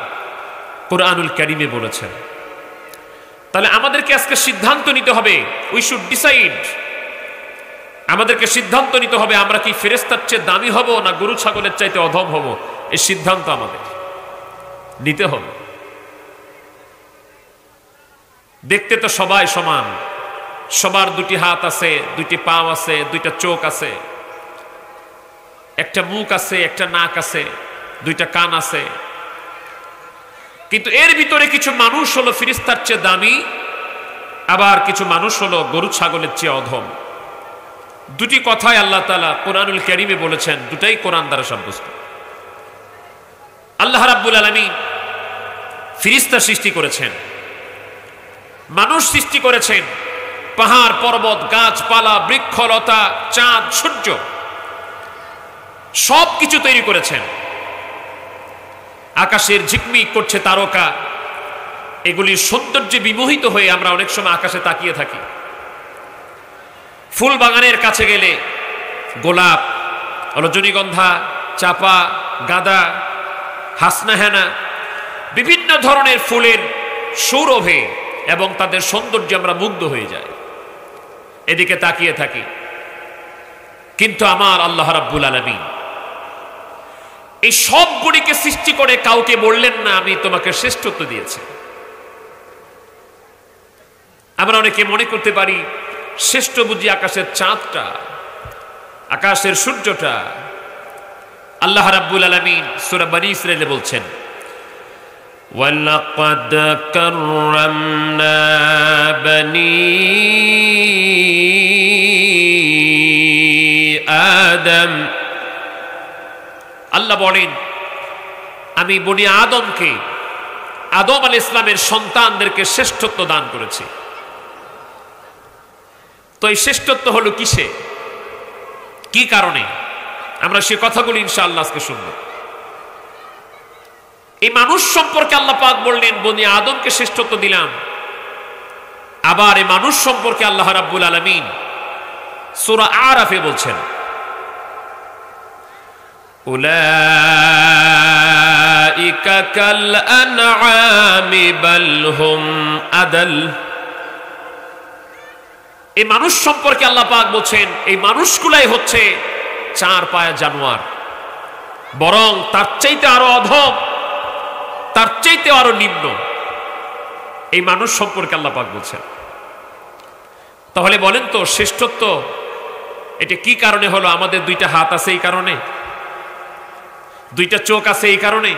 কোরআনুল কারীমে বলেছেন। তাহলে আমাদেরকে আজকে সিদ্ধান্ত নিতে হবে, উই শুড ডিসাইড। আমাদেরকে সিদ্ধান্ত নিতে হবে, আমরা কি ফেরেশতার চেয়ে দামি হব না গরু ছাগলের চাইতে অধম হব? এই সিদ্ধান্ত আমাদের নিতে হবে। দেখতে তো সবাই সমান, সবার 2টি হাত আছে, 2টি পা আছে, 2টা চোখ আছে, একটা মুখ আছে, একটা নাক আছে, 2টা কান আছে। কিন্তু এর ভিতরে কিছু মানুষ হলো ফেরেশতার চেয়ে দামি, আবার কিছু মানুষ হলো গরু ছাগলের চেয়ে অধম। 2টি কথাই আল্লাহ তাআলা কোরআনুল কারীমে বলেছেন, দুটাই কোরআন দ্বারা সাব্যস্ত। আল্লাহ রাব্বুল আলামিন ফেরেশতা সৃষ্টি করেছেন, মানুষ সৃষ্টি করেছেন, পাহাড় পর্বত গাছপালা বৃক্ষলতা চাঁদ সূর্য সবকিছু তৈরি করেছেন। আকাশের ঝিকমিক করছে তারকা, এগুলির সৌন্দর্যে বিমোহিত হয়ে আমরা অনেক সময় আকাশে তাকিয়ে থাকি। ফুল বাগানের কাছে গেলে গোলাপ, রজনীগন্ধা, চাপা, গাঁদা, হাসনাহেনা, বিভিন্ন ধরনের ফুলের সৌরভে এবং তাদের সৌন্দর্যে আমরা মুগ্ধ হয়ে যাই, এদিকে তাকিয়ে থাকি। কিন্তু আমার আল্লাহ রাব্বুল আলামিন এই সবগুলিকে সৃষ্টি করে কাউকে বললেন না আমি তোমাকে শ্রেষ্ঠত্ব দিয়েছি। আমরা অনেকে মনে করতে পারি শ্রেষ্ঠ বুঝি আকাশের চাঁদটা, আকাশের সূর্যটা। আল্লাহ রাব্বুল আলামিন সূরা বনী ইসরাঈলে বলছেন, ওয়ালাকাদ কাররামনা বনী আদম। আল্লাহ বলেন আমি বনি আদমকে, আদম আলাইহিস সালামের সন্তানদেরকে শ্রেষ্ঠত্ব দান করেছি। তো এই শ্রেষ্ঠত্ব হলো কিসে, কি কারণে? আমরা সে কথাগুলো ইনশাআল্লাহ আজকে শুনব। এই মানুষ সম্পর্কে আল্লাহ পাক বললেন বনি আদমকে শ্রেষ্ঠত্ব দিলাম। আবার এই মানুষ সম্পর্কে আল্লাহ রাব্বুল আলামিন সূরা আরাফে বলছেন, উলাইকা কাল আনআমি বাল হুম আদাল। এই মানুষ সম্পর্কে আল্লাহ পাক বলছেন এই মানুষগুলাই হচ্ছে চার পায়া জানোয়ার, বরং তার চাইতে আরো অধম, তার চাইতে আরো নিম্ন। এই মানুষ সম্পর্কে আল্লাহ পাক বলছেন। তাহলে বলেন তো শ্রেষ্ঠত্ব এটা কি কারণে হলো? আমাদের দুইটা হাত আছে এই কারণে, দুইটা চোখ আছে এই কারণে।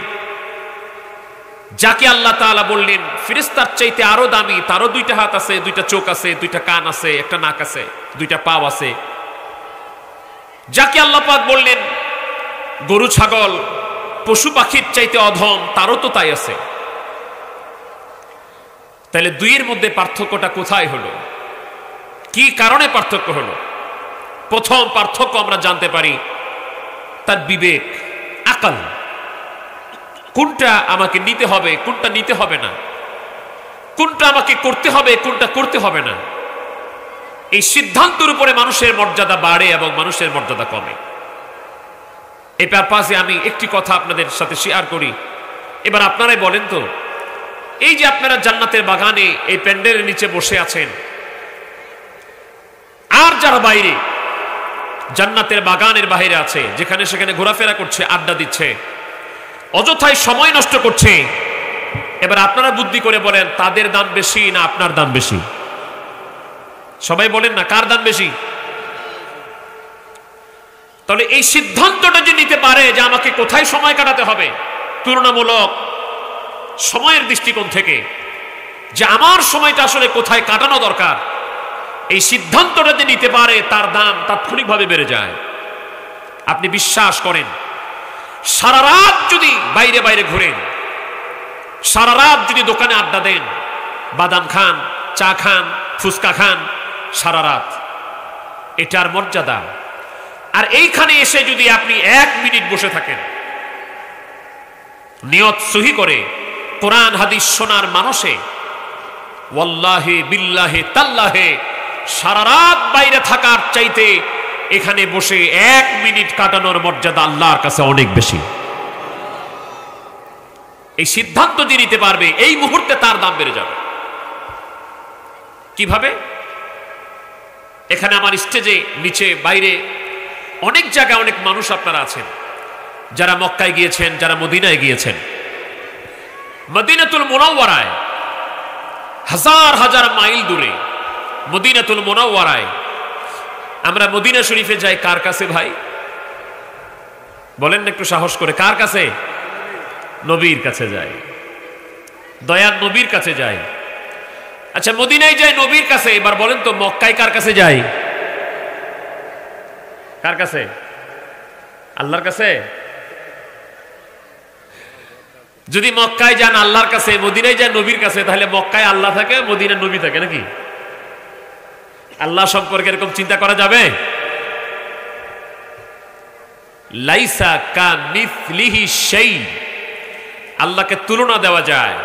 যাকে আল্লাহ তাআলা বললেন ফেরেশতার চাইতে আরো দামি, তারও দুইটা হাত আছে, দুইটা চোখ আছে, দুইটা কান আছে, একটা নাক আছে, দুইটা পা আছে। যাকে আল্লাহ পাক বললেন গরু ছাগল পশু পাখির চাইতে অধম, তারও তো তাই আছে। তাহলে দুইয়ের মধ্যে পার্থক্যটা কোথায় হলো? কি কারণে পার্থক্য হলো? প্রথম পার্থক্য আমরা জানতে পারি তার বিবেক, আকল। কোনটা আমাকে নিতে হবে, কোনটা নিতে হবে না, কোনটা আমাকে করতে হবে, কোনটা করতে হবে না, এই সিদ্ধান্তের উপরে মানুষের মর্যাদা বাড়ে এবং মানুষের মর্যাদা কমে। এই পারপাসে আমি একটি কথা আপনাদের সাথে শেয়ার করি। এবার আপনারাই বলেন তো, এই যে আপনারা জান্নাতের বাগানে এই প্যান্ডেলের নিচে বসে আছেন, আর যারা বাইরে জান্নাতের বাগানের বাইরে আছে, যেখানে সেখানে ঘোরাফেরা করছে, আড্ডা দিচ্ছে, অযথাই সময় নষ্ট করছে, এবার আপনারা বুদ্ধি করে বলেন তাদের দাম বেশি না আপনার দাম বেশি? সবাই বলেন না, কার দাম বেশি? তাহলে এই সিদ্ধান্তটা যে নিতে পারে যে আমাকে কোথায় সময় কাটাতে হবে তুলনামূলক সময়ের দৃষ্টিকোণ থেকে, যে আমার সময়টা আসলে কোথায় কাটানো দরকার, এই সিদ্ধান্তটা যে নিতে পারে তার দাম তাৎক্ষণিকভাবে বেড়ে যায়। আপনি বিশ্বাস করেন সারা রাত যদি বাইরে বাইরে ঘুরেন, সারা রাত যদি দোকানে আড্ডা দেন, বাদাম খান, চা খান, ফুচকা খান সারা রাত, এটার মর্যাদা। আর এইখানে এসে যদি আপনি 1 মিনিট বসে থাকেন নিয়ত সহি করে কোরআন হাদিস শোনার মানসে, ওয়াল্লাহি বিল্লাহি তাল্লাহি সারা রাত বাইরে থাকার চাইতে এখানে বসে 1 মিনিট কাটানোর মর্যাদা আল্লাহর কাছে অনেক বেশি। এই সিদ্ধান্ত যে নিতে পারবে এই মুহূর্তে তার দাম বেড়ে যাবে। কিভাবে? এখানে আমার স্টেজে নিচে বাইরে অনেক জায়গায় অনেক মানুষ আপনারা আছেন যারা মক্কায় গিয়েছেন, যারা মদিনায় গিয়েছেন। মদিনাতুল মুনাওয়ারায় হাজার হাজার মাইল দূরে মদিনাতুল মুনাওয়ারায় আমরা মদিনা শরীফে যাই কার কাছে ভাই? বলেন না একটু সাহস করে, কার কাছে? নবীর কাছে যাই, দয়ার নবীর কাছে যাই। আচ্ছা মদিনায় যাই নবীর কাছে, এবার বলেন তো মক্কায় কার কাছে যাই? কার কাছে? আল্লাহর কাছে। যদি মক্কায় যান আল্লাহর কাছে, মদিনায় যান নবীর কাছে, তাহলে মক্কায় আল্লাহ থাকে, মদিনায় নবী থাকে নাকি? আল্লাহ সম্পর্কে এরকম চিন্তা করা যাবে? লাইসা কামিসলিহি শাই, আল্লাহকে তুলনা দেওয়া যায়,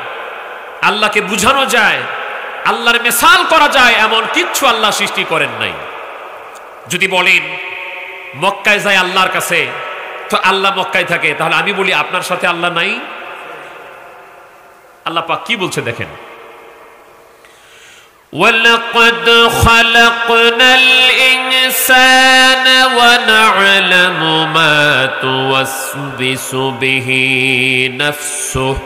আল্লাহকে বুঝানো যায়, আল্লাহর মিসাল করা যায় এমন কিচ্ছু আল্লাহ সৃষ্টি করেন নাই। যদি বলেন মক্কায় যায় আল্লাহর কাছে, তো আল্লাহ মক্কায় থাকে, তাহলে আমি বলি আপনার সাথে আল্লাহ নাই? আল্লাহ পাক কি বলছে দেখেন, وَلَقَدْ خَلَقْنَا الْإِنسَانَ وَنَعْلَمُ مَا تُوَسْوِسُ بِهِ نَفْسُهُ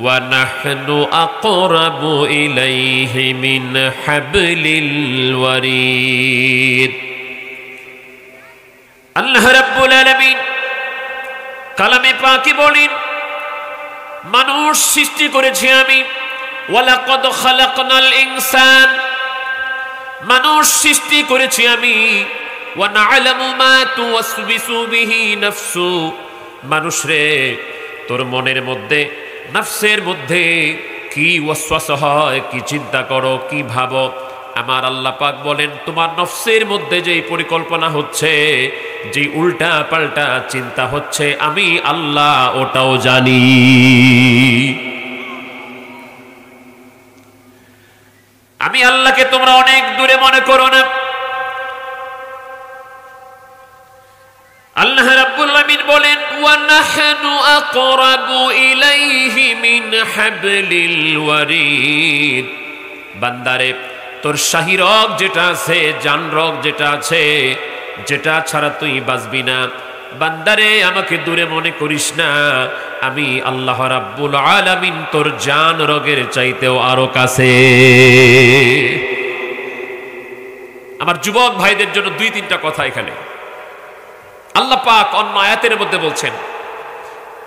وَنَحْنُ أَقْرَبُ إِلَيْهِ مِنْ حَبْلِ الْوَرِيدِ। আল্লাহ রাব্বুল আলামিন কালামে পাকে বলেন মানুষ সৃষ্টি করেছি আমি, ওয়ালাকাদ খালাকনাল ইনসান, মানুষ সৃষ্টি করেছি আমি, ওয়া না'লামু মা তুওয়াসবিসু বিহি নাফসু, মানুষ রে তোর মনের মধ্যে, নফসের মধ্যে কি ওয়াসওয়াসা হয়, কি চিন্তা করো, কি ভাবো। আমার আল্লাহ পাক বলেন তোমার নফসের মধ্যে যেই পরিকল্পনা হচ্ছে, যে উল্টা পাল্টা চিন্তা হচ্ছে, আমি আল্লাহ ওটাও জানি। আমি আল্লাহকে তোমরা অনেক দূরে মনে করো না। আল্লাহ রাব্বুল আলামিন বলেন ওয়া নাহনু আকরাবু ইলাইহি মিন হাবলিল ওয়ারিদ। বান্দারে তোর শাহী রগ যেটা আছে, জান রগ যেটা আছে, যেটা ছাড়া তুই বাঁচবি না, বান্দারে আমাকে দূরে মনে করিস না, আমি আল্লাহ রাব্বুল আলামিন তোর জান রগের চাইতেও আরো কাছে। আমার যুবক ভাইদের জন্য দুই তিনটা কথা এখানে আল্লাহ পাক অন্য আয়াতের মধ্যে বলছেন,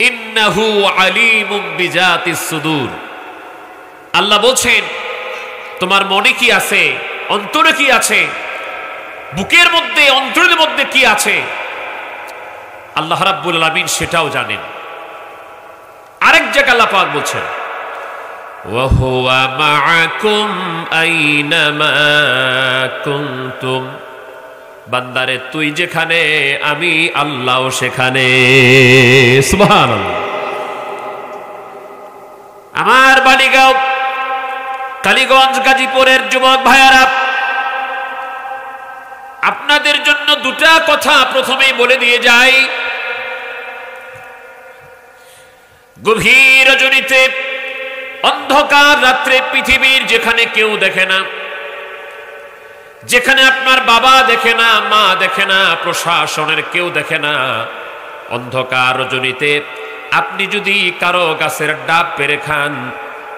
ইন্নাহু আলিমুম বিজাতিস সুদূর। আল্লাহ বলছেন তোমার মনে কি আছে, অন্তরে কি আছে, বুকের মধ্যে অন্তরের মধ্যে কি আছে, আল্লাহ রাব্বুল আলামিন সেটাও জানেন। আরেক জায়গায় আল্লাহ পাক বলছেন ওয়া হুয়া মাআকুম আইনামা কুনতুম। বান্দারে তুই যেখানে, আমি আল্লাহও সেখানে। সুবহানাল্লাহ। আমার বালিগাঁও কালীগঞ্জ গাজীপুরের যুবক ভাইয়ারা, আপনাদের জন্য দুটা কথা প্রথমেই বলে দিয়ে যাই। গভীর রজনীতে অন্ধকার রাত্রে পৃথিবীর যেখানে কেউ দেখে না, যেখানে আপনার বাবা দেখে না, মা দেখে না, প্রশাসনের কেউ দেখে না, অন্ধকার রজনীতে আপনি যদি কারো গাছের ডাব পেরে খান,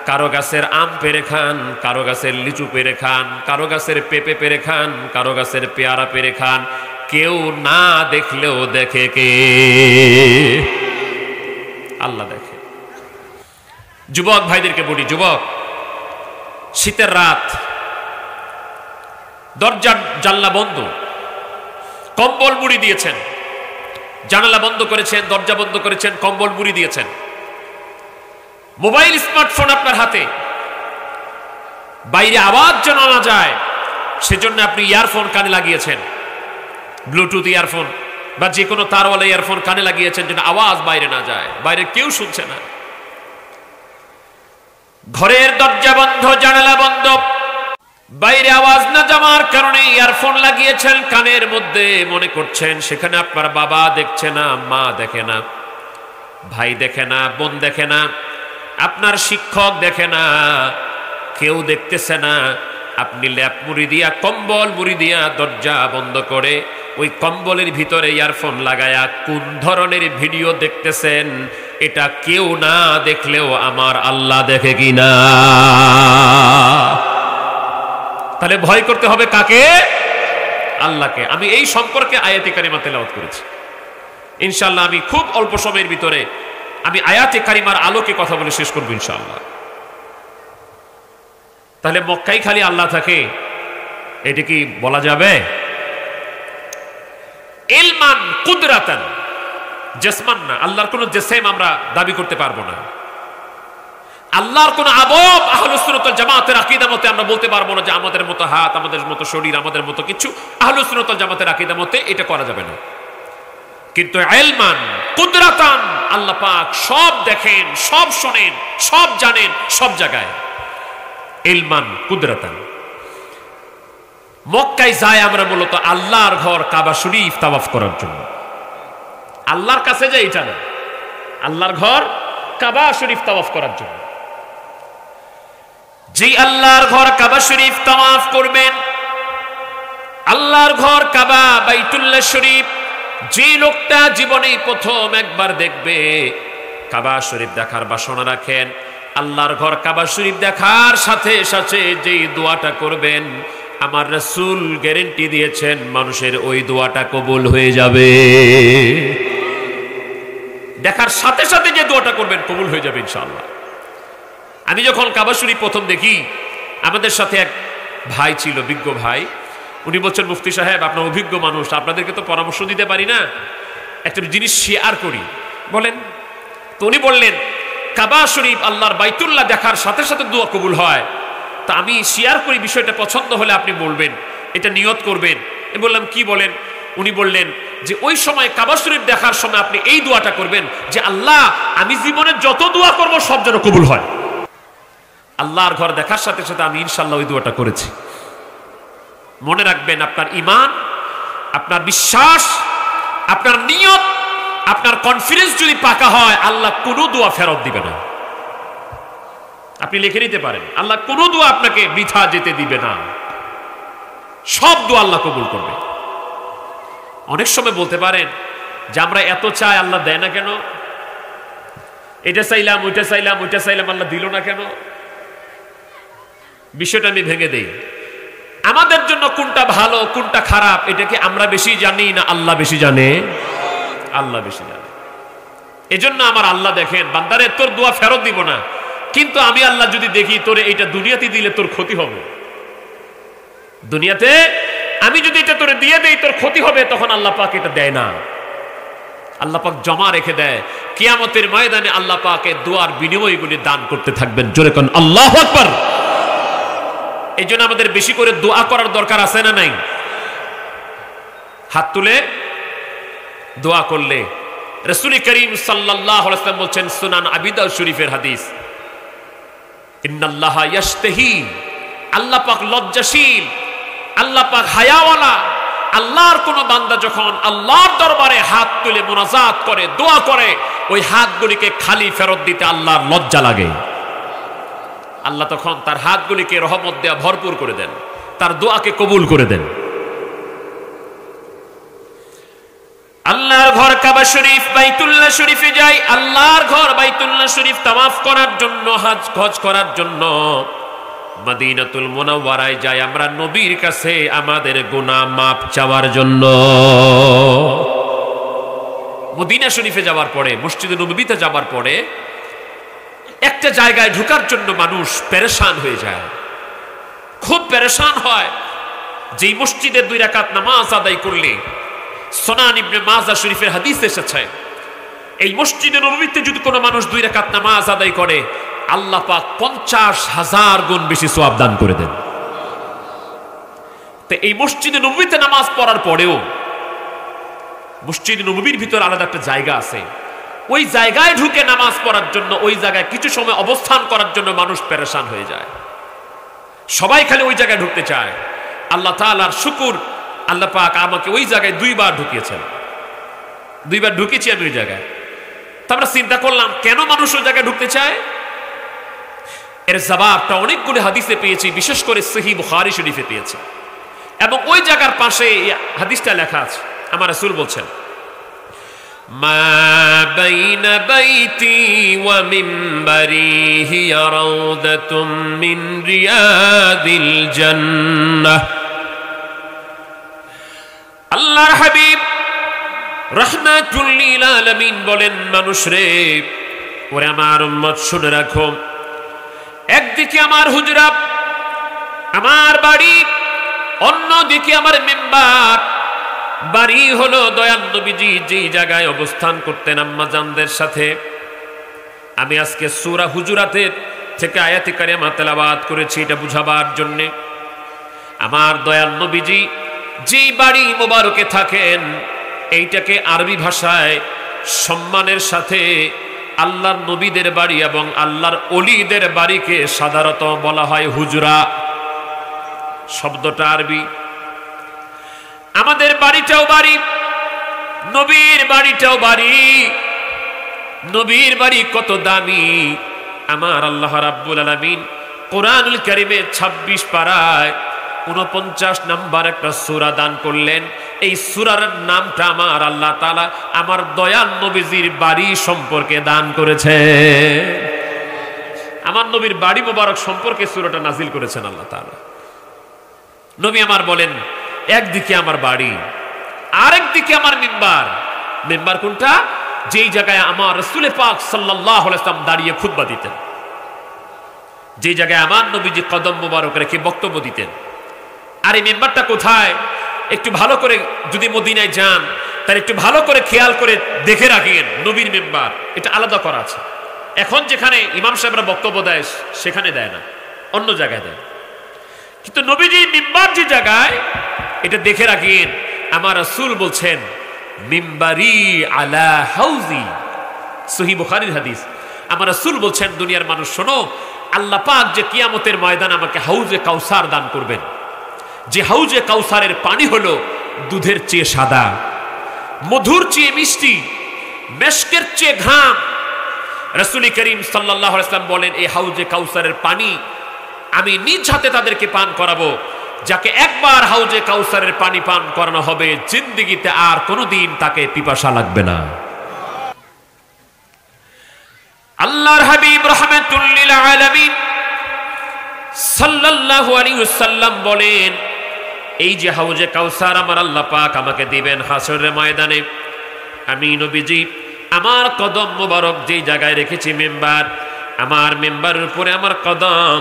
কারো গাছের আম পেরে খান, কারো গাছের লিচু পেরে খান, কারো গাছের পেঁপে পেরে খান, কারো গাছের পেয়ারা পেরে খান, কেউ না দেখলেও দেখে কে? আল্লাহ দেখে। যুবক ভাইদেরকে বলি, যুবক, শীতের রাত, দরজার জানলা বন্ধ, কম্বল মুড়ি দিয়েছেন, জানালা বন্ধ করেছেন, দরজা বন্ধ করেছেন, কম্বল মুড়ি দিয়েছেন, মোবাইল স্মার্টফোন আপনার হাতে, বাইরে আওয়াজ যেন না যায় সেজন্য আপনি ইয়ারফোন কানে লাগিয়েছেন, ব্লুটুথ ইয়ারফোন বা যে কোনো তারওয়ালা ইয়ারফোন কানে লাগিয়েছেন যেন আওয়াজ বাইরে না যায়, বাইরে কেউ শুনছে না। ঘরের দরজা বন্ধ, জানালা বন্ধ, বাইরে আওয়াজ না যাওয়ার কারণে ইয়ারফোন লাগিয়েছেন কানের মধ্যে, মনে করছেন সেখানে আপনার বাবা দেখছে না, মা দেখে না, ভাই দেখে না, বোন দেখে না, আপনার শিক্ষক দেখে না, কেউ দেখতেছে না। আপনি ল্যাপ মুড়ি দিয়া, কম্বল মুড়ি দিয়া দরজা বন্ধ করে ওই কম্বলের ভিতরে ইয়ারফোন লাগায়া কোন ধরনের ভিডিও দেখতেছেন এটা কেউ না দেখলেও আমার আল্লাহ দেখে কিনা? তাহলে ভয় করতে হবে কাকে? আল্লাহকে। আমি এই সম্পর্কে আয়াতে কারিমা তেলাওয়াত করেছি। ইনশাআল্লাহ আমি খুব অল্প সময়ের ভিতরে আমি আয়াতে কারিমার আলোকে কথা বলে শেষ করব ইনশাআল্লাহ। তাহলে মক্কায় খালি আল্লাহ থাকে এটা কি বলা যাবে? ইলমান কুদরাতান, জিসমান না। আল্লাহর কোন জিসম আমরা দাবি করতে পারবো না। আল্লাহর কোন আবব আহলুস সুন্নাত ওয়াল জামাতের আকীদা মতে আমরা বলতে পারবো না যে আমাদের মতো হাত, আমাদের মতো শরীর, আমাদের মতো কিছু। আহলুস সুন্নাত ওয়াল জামাতের আকীদা মতে এটা করা যাবে না। কিন্তু ইলমান কুদরাতান, আল্লাহ পাক সব দেখেন, সব শোনেন, সব জানেন, সব জায়গায়। ইলমান কুদরাতান। মক্কায় যায় আমরা মূলত আল্লাহর ঘর কাবা শরীফ তাওয়াফ করার জন্য। আল্লাহর কাছে যায় এটা না, আল্লাহর ঘর কাবা শরীফ তাওয়াফ করার জন্য। যে আল্লাহর ঘর কাবা শরীফ তাওয়াফ করবেন, আল্লাহর ঘর কাবা বাইতুল্লাহ শরীফ, যে লোকটা জীবনে প্রথম একবার দেখবে, কাবা শরীফ দেখার বাসনা রাখেন, আল্লাহর ঘর কাবা শরীফ দেখার সাথে সাথে যেই দোয়াটা করবেন, আমার রাসূল গ্যারান্টি দিয়েছেন মানুষের ওই দোয়াটা কবুল হয়ে যাবে। দেখার সাথে সাথে যে দোয়াটা করবেন কবুল হয়ে যাবে ইনশাআল্লাহ। আমি যখন কাবা শরীফ প্রথম দেখি, আমাদের সাথে এক ভাই ছিল, বিজ্ঞ ভাই। উনি বলছেন, মুফতি সাহেব আপনার অভিজ্ঞ মানুষ, আপনাদেরকে তো পরামর্শ দিতে পারি না, একটা জিনিস শেয়ার করি, বলেন। তো উনি বললেন কাবা শরীফ আল্লাহর বাইতুল্লাহ দেখার সাথে সাথে দোয়া কবুল হয়। তা আমি শেয়ার করি, বিষয়টা পছন্দ হলে আপনি বলবেন, এটা নিয়ত করবেন। আমি বললাম কি বলেন? উনি বললেন যে ওই সময় কাবা শরীফ দেখার সময় আপনি এই দোয়াটা করবেন যে আল্লাহ আমি জীবনে যত দোয়া করব সব যেন কবুল হয়। আল্লাহর ঘর দেখার সাথে সাথে আমি ইনশাআল্লাহ ওই দোয়াটা করেছি। মনে রাখবেন, আপনার ঈমান, আপনার বিশ্বাস, আপনার নিয়ত, আপনার কনফিডেন্স যদি পাকা হয়, আল্লাহ কোনো দোয়া ফেরত দিবে না। আপনি লিখে নিতে পারেন, আল্লাহ কোনো দোয়া আপনাকে বৃথা যেতে দিবে না, সব দোয়া আল্লাহ কবুল করবে। অনেক সময় বলতে পারেন যে আমরা এত চাই, আল্লাহ দেয় না কেন? এটা চাইলাম, ওইটা চাইলাম, ওইটা চাইলাম, আল্লাহ দিল না কেন? বিষয়টা আমি ভেঙে দেই। আমাদের জন্য কোনটা ভালো কোনটা খারাপ এটা কি আমরা বেশি জানি না আল্লাহ বেশি জানে? আল্লাহ বেশি জানে। এজন্য আমার আল্লাহ দেখেন, বান্দারে তোর দোয়া ফেরত দিব না, কিন্তু আমি আল্লাহ যদি দেখি তোরে এটা দুনিয়াতে দিলে তোর ক্ষতি হবে, দুনিয়াতে আমি যদি এটা তোরে দিয়ে দেই তোর ক্ষতি হবে, তখন আল্লাহ পাক এটা দেয় না। আল্লাহ পাক জমা রেখে দেয়, কিয়ামতের ময়দানে আল্লাহ পাকে দোয়ার বিনিময়গুলি দান করতে থাকবেন। জোরে কোন আল্লাহু আকবার। এই জন্য আমাদের বেশি করে দোয়া করার দরকার আছে না নাই? হাত তুলে দোয়া করলে রাসূল করিম সাল্লাল্লাহু আলাইহি ওয়াসাল্লাম বলেন, সুনান আবি দাউদ শরীফের হাদিস, ইন্নাল্লাহা ইয়াশতাহি, আল্লাহ পাক লজ্জাশীল, আল্লাহ পাক হায়াওয়ালা। আল্লাহর কোন বান্দা যখন আল্লাহর দরবারে হাত তুলে মুনাজাত করে, দোয়া করে, ওই হাতগুলিকে খালি ফেরত দিতে আল্লাহর লজ্জা লাগে। আল্লাহ তখন তার হাতগুলিকে রহমত দেয়া ভরপুর করে দেন, তার দোয়াকে কবুল করে দেন। আল্লাহর ঘর কাবা শরীফ, বাইতুল্লাহ শরীফে যাই, আল্লাহর ঘর বাইতুল্লাহ শরীফ তাওয়াফ করার জন্য, হজ করার জন্য মদিনাতুল মুনাওয়ারায় যাই আমরা নবীর কাছে আমাদের গুনাহ মাফ চাওয়ার জন্য। মদিনা শরীফে যাওয়ার পরে, মসজিদে নববীতে যাওয়ার পরে একটা জায়গায় ঢোকার জন্য মানুষ পেরেশান হয়ে যায়, খুব পেরেশান হয়। যেই মসজিদে 2 রাকাত নামাজ আদায় করলে, সুনান ইবনে মাজাহ শরীফের হাদিস এসেছে, এই মসজিদে নববীতে যদি কোনো মানুষ 2 রাকাত নামাজ আদায় করে, আল্লাহ পাক 50,000 গুণ বেশি সওয়াব দান করে দেন। তো এই মসজিদে নববীতে নামাজ পড়ার পরেও মসজিদে নববীর ভিতর আলাদা একটা জায়গা আছে, ওই জায়গায় ঢুকে নামাজ পড়ার জন্য, ওই জায়গায় কিছু সময় অবস্থান করার জন্য মানুষ পেরেশান হয়ে যায়। সবাই খালি ওই জায়গায় ঢুকতে চায়। আল্লাহ তাআলার শুকর, আল্লাহ পাক আমাকে ওই জায়গায় 2 বার ঢুকিয়েছেন, 2 বার ঢুকেছি আমি ওই জায়গায়। তো আমরা চিন্তা করলাম কেন মানুষ ওই জায়গায় ঢুকতে চায়। এর জবাবটা অনেকগুলো হাদিসে পেয়েছি, বিশেষ করে সহিহ বুখারী শরীফে পেয়েছি, এবং ওই জায়গার পাশে হাদিসটা লেখা আছে। আমার রাসূল বলছেন, মা বাইনা বাইতি ওয়া মিম্বারি হিয়া রাউদাতুম মিন রিয়াদিল জান্নাহ। আল্লাহর হাবিব রাহমাতুল লিল আলামিন বলেন, মানুষ রে, ওরে আমার উম্মত শুনে রাখো, একদিকে আমার হুজরা, আমার বাড়ি, অন্যদিকে আমার মিম্বার। বাড়ি হলো দয়াল নবীজি যেই জায়গায় অবস্থান করতেন আম্মাজানদের সাথে। আমি আজকে সূরা হুজুরাতের থেকে আয়াতে কারিমা তেলাওয়াত করেছি এটা বুঝাবার জন্য। আমার দয়াল নবীজি যেই বাড়ি মোবারকে থাকেন, এইটাকে আরবি ভাষায় সম্মানের সাথে আল্লাহর নবীদের বাড়ি এবং আল্লাহর ওলিদের বাড়িকে সাধারণত বলা হয় হুজরা। শব্দটা আরবি। আমাদের বাড়িটাও বাড়ি, নবীর বাড়িটাও বাড়ি। নবীর বাড়ি কত দামি! আমার আল্লাহ রাব্বুল আলামিন কোরআনুল কারীমে 26 পারায় 49 নাম্বার একটা সূরা দান করলেন। এই সূরার নামটা আমার আল্লাহ তাআলা আমার দয়াল নবীজির বাড়ি সম্পর্কে দান করেছে। আমার নবীর বাড়ি মোবারক সম্পর্কে সূরাটা নাজিল করেছেন আল্লাহ তাআলা। নবী আমার বলেন, একদিকে আমার বাড়ি, আরেকদিকে আমার মিম্বার। মিম্বার কোনটা? যেই জায়গায় আমার রাসূল পাক সাল্লাল্লাহু আলাইহি ওয়াসাল্লাম দাঁড়িয়ে খুতবা দিতেন, যেই জায়গায় আমার নবীজি কদম মোবারক রেখে বক্তব্য দিতেন। আর এই মিম্বারটা কোথায়? একটু ভালো করে যদি মদিনায় যান তার একটু ভালো করে খেয়াল করে দেখে রাখেন, নবীর মিম্বার এটা আলাদা করা আছে। এখন যেখানে ইমাম সাহেবরা বক্তব্য দেয় সেখানে দেয় না, অন্য জায়গায় দেয়। কিন্তু নবীজির মিম্বার যে জায়গায়, এটা দেখে রাখেন। আমার রাসূল বলছেন, মিম্বারি আলা হাউজি, সহিহ বুখারীর হাদিস। আমার রাসূল বলছেন, দুনিয়ার মানুষ শোনো, আল্লাহ পাক যে কিয়ামতের ময়দানে আমাকে হাউজে কাউসার দান করবেন, যে হাউজে কাউসারের পানি হলো দুধের চেয়ে সাদা, মধুর চেয়ে মিষ্টি, মেশকের চেয়ে ঘাম। রাসূল করিম সাল্লাল্লাহু আলাইহি ওয়াসাল্লাম বলেন, এই হাউজে কাউসারের পানি আমি নিজ হাতে তাদেরকে পান করাবো। যাকে একবার হাউজে কাউসারের পানি পান করানো হবে, জিন্দেগিতে আর কোনোদিন তাকে পিপাসা লাগবে না। আল্লাহর হাবিব রাহমাতুল লিল আলামিন সাল্লাল্লাহু আলাইহি ওয়াসাল্লাম বলেন, এই যে হাউজে কাউসার আমার আল্লাহ পাক আমাকে দিবেন হাসরের ময়দানে, আমি নবীজি আমার কদম মোবারক যেই জায়গায় রেখেছি মেম্বার, আমার মেম্বারের উপরে আমার কদম,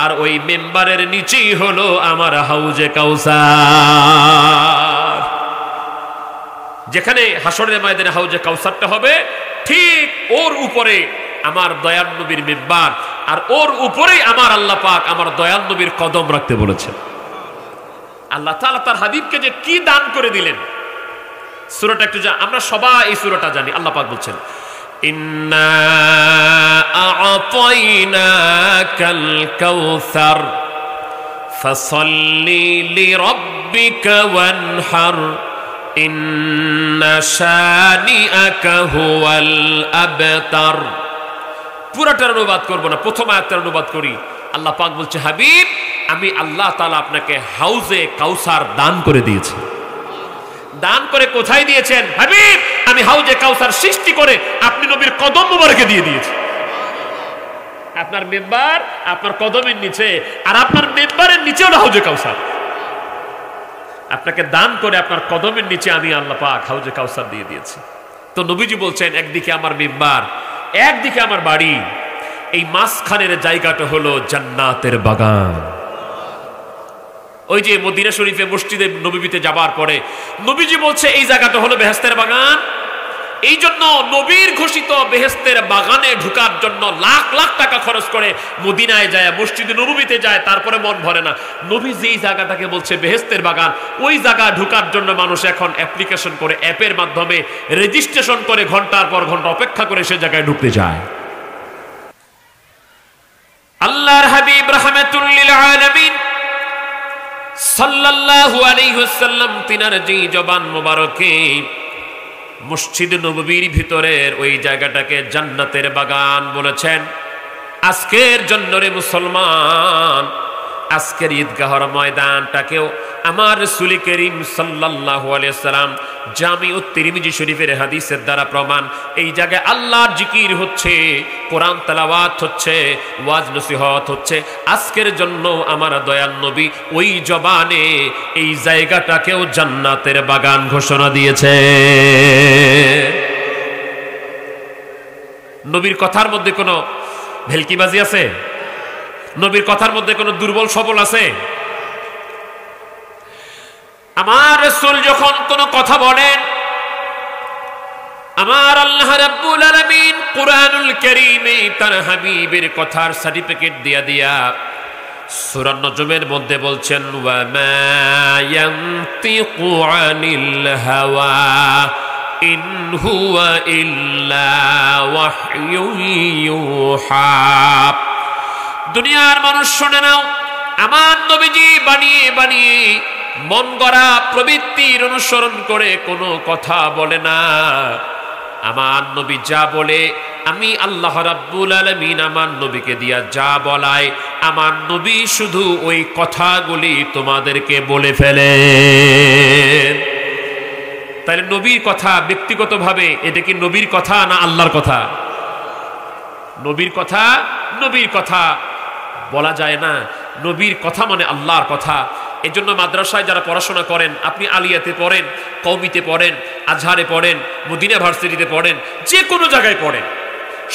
আর ওই মেম্বারের নিচেই হলো আমার হাউজে কাউসার। যেখানে হাসরের ময়দানে হাউজে কাউসারটা হবে, ঠিক ওর উপরে আমার দয়াল নবীর মেম্বার, আর ওর উপরেই আমার আল্লাহ পাক আমার দয়াল নবীর কদম রাখতে বলেছেন। আল্লাহ তাআলা তার হাবিবকে যে কি দান করে দিলেন, সূরাটা একটু আমরা সবাই এই সূরাটা জানি। আল্লাহ পাক বলছেন, ইন্না আ'তাইনাকাল কাউসার ফাসাল্লি লিরাব্বিকা ওয়ানহার ইন্না শানিআকা হুয়াল আবতার। পুরাটার অনুবাদ করব না, প্রথম আয়াতটার অনুবাদ করি। আল্লাহ পাক বলছে, হাবিব আমি আল্লাহ তাআলা আপনাকে হাউজে কাউসার দান করে দিয়েছি। দান করে কোথায় দিয়েছেন? হাবিব আমি হাউজে কাউসার সৃষ্টি করে আপনি নবীর কদম মোবারকে দিয়ে দিয়েছি। আপনার মেম্বার আপনার কদমের নিচে, আর আপনার মেম্বারের নিচে হলো হাউজে কাউসার। আপনাকে দান করে আপনার কদমের নিচে আমি আল্লাহ পাক হাউজে কাউসার দিয়ে দিয়েছি। তো নবীজি বলছেন, একদিকে আমার মেম্বার, একদিকে আমার বাড়ি, এই মাঝখানের জায়গাটা হলো জান্নাতের বাগান। ওই যে মদিনা শরীফে মসজিদে নববীতে যাবার পরে নবীজি বলছে এই জায়গাটা হলো বেহেশতের বাগান। এই জন্য নবীর ঘোষিত বেহেশতের বাগানে ঢুকার জন্য লাখ লাখ টাকা খরচ করে মদিনায় যায়, মসজিদে নববীতে যায়, তারপরে মন ভরে না। নবী যেই জায়গাটাকে বলছে বেহেশতের বাগান, ওই জায়গা ঢুকার জন্য মানুষ এখন অ্যাপ্লিকেশন করে, অ্যাপের মাধ্যমে রেজিস্ট্রেশন করে ঘন্টার পর ঘন্টা অপেক্ষা করে সে জায়গায় ঢুকতে যায়। আল্লাহর হাবিব রাহমাতুল লিল আলামিন সাল্লাল্লাহু আলাইহি ওয়াসাল্লাম তিনার যে জবান মোবারকে মসজিদ নববীর ভিতরের ওই জায়গাটাকে জান্নাতের বাগান বলেছেন। আজকের জন্য রে মুসলমান, আজকের ঈদগাহর ময়দানটাকেও আমার রাসূল করিম সাল্লাল্লাহু আলাইহি ওয়াসাল্লাম জামিউত তিরমিজি শরীফের হাদিসের দ্বারা প্রমাণ। এই জায়গায় আল্লাহর জিকির হচ্ছে, কোরআন তেলাওয়াত হচ্ছে, ওয়াজ নসিহত হচ্ছে। আজকের জন্য আমার দয়াল নবী ওই জবানে এই জায়গাটাকেও জান্নাতের বাগান ঘোষণা দিয়েছে। নবীর কথার মধ্যে কোনো ভেলকিবাজি আছে? নবীর কথার মধ্যে কোনো দুর্বল সবল আছে? আমার রাসূল যখন কোনো কথা বলেন, আমার আল্লাহ রাব্বুল আলামিন কুরআনুল কারীমে তার হাবিবের কথার সার্টিফিকেট দিয়া দিয়া সূরা নজমের মধ্যে বলছেন, ওয়া মা ইয়ানতিকু আনিল হাওয়া ইন হুয়া ইল্লা ওয়াহয়ুন ইউহা। দুনিয়ার মানুষ শুনে নাও, আমার নবীজি বানিয়ে বানিয়ে মন গড়া প্রবৃত্তির অনুসরণ করে কোনো কথা বলে না। আমার নবী যা বলে, আমি আল্লাহ রাব্বুল আলামিন আমার নবীকে দিয়া যা বলায়, আমার নবী শুধু ওই কথাগুলি তোমাদেরকে বলে ফেলে। তাহলে নবীর কথা ব্যক্তিগতভাবে এটা কি নবীর কথা না আল্লাহর কথা? নবীর কথা, নবীর কথা বলা যায় না। নবীর কথা মানে আল্লাহর কথা। এজন্য মাদ্রাসায় যারা পড়াশোনা করেন, আপনি আলিয়াতে পড়েন, কওমিতে পড়েন, আজহারে পড়েন, মদিনা ভার্সিটিতে পড়েন, যে কোনো জায়গায় পড়েন,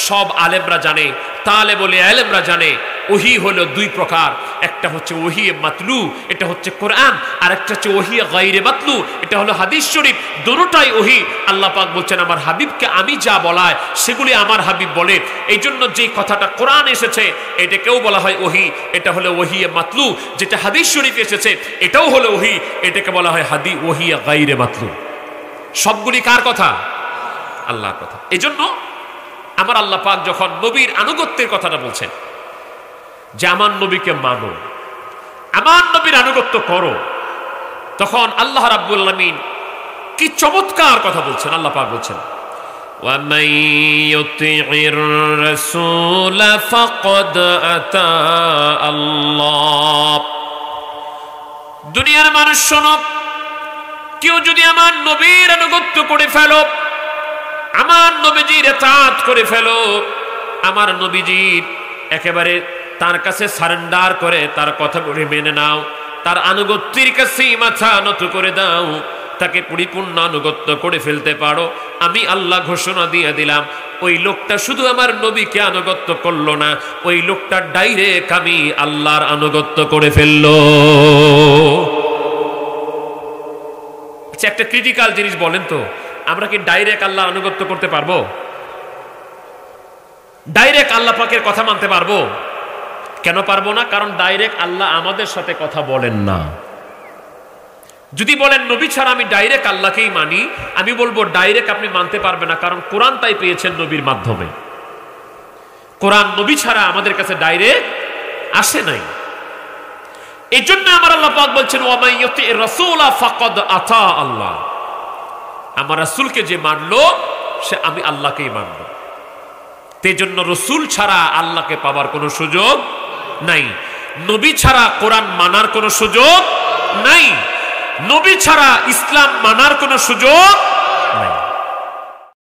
সব আলেমরা জানে, তালেবুল ইলমরা জানে ওহী হলো দুই প্রকার। একটা হচ্ছে ওহী মাতলু, এটা হচ্ছে কোরআন, আর একটা হচ্ছে ওহী গায়রে মাতলু, এটা হলো হাদিস শরীফ। দুটোটাই ওহী। আল্লাহ পাক বলছেন, আমার হাবিবকে আমি যা বলায় সেগুলি আমার হাবিব বলে। এই জন্য যে কথাটা কোরআন এসেছে এটাকেও বলা হয় ওহী, এটা হলো ওহী মাতলু। যেটা হাদিস শরীফ এসেছে এটাও হলো ওহী, এটাকে বলা হয় ওহী গায়রে মাতলু। সবগুলি কার কথা? আল্লাহর কথা। এই জন্য আমার আল্লাহ পাক যখন নবীর আনুগত্যের কথাটা বলছেন, যে আমার নবীকে মানো, আমার নবীর আনুগত্য করো, তখন আল্লাহ রাব্বুল আলামিন কি চমৎকার কথা বলছেন আল্লাহ পাক বলছেন وَمَن يُطِعِ الرَّسُولَ فَقَدْ أَطَاعَ اللَّهَ দুনিয়ার মানুষ শোনো কেউ যদি আমার নবীর আনুগত্য করে ফেলো আমার নবীজির ইতাআত করে ফেলো আমার নবীজির একেবারে তার কাছে সারেন্ডার করে তার কথাগুলি মেনে নাও তার আনুগত্যের কাছে মাথা নত করে দাও তাকে পরিপূর্ণ আনুগত্য করে ফেলতে পারো আমি আল্লাহ ঘোষণা দিয়ে দিলাম ওই লোকটা শুধু আমার নবীকে আনুগত্য করলো না ওই লোকটা ডাইরেক্ট আমি আল্লাহর আনুগত্য করে ফেললো আচ্ছা একটা ক্রিটিক্যাল জিনিস বলেন তো আমরা কি ডাইরেক্ট আল্লাহর আনুগত্য করতে পারবো ডাইরেক্ট আল্লাহ পাকের কথা মানতে পারবো কেন পারবো না কারণ ডাইরেক্ট আল্লাহ আমাদের সাথে কথা বলেন না যদি বলেন নবী ছাড়া আমি ডাইরেক্ট আল্লাহকেই মানি আমি বলবো ডাইরেক্ট আপনি মানতে পারবেন না কারণ কোরআন তাই পেয়েছেন নবীর মাধ্যমে কোরআন নবী ছাড়া আমাদের কাছে ডাইরেক্ট আসে নাই এই জন্য আমার আল্লাহ পাক বলছেন ওয়া মাইয়ুতি রাসূলা ফাকাদ আতা আল্লাহ আমার রাসূলকে যে মানলো সে আমি আল্লাহকেই মানলো সেই জন্য রাসূল ছাড়া আল্লাহকে পাওয়ার কোনো সুযোগ নাই নবী ছাড়া কোরআন মানার কোনো সুযোগ নাই নবী ছাড়া ইসলাম মানার কোনো সুযোগ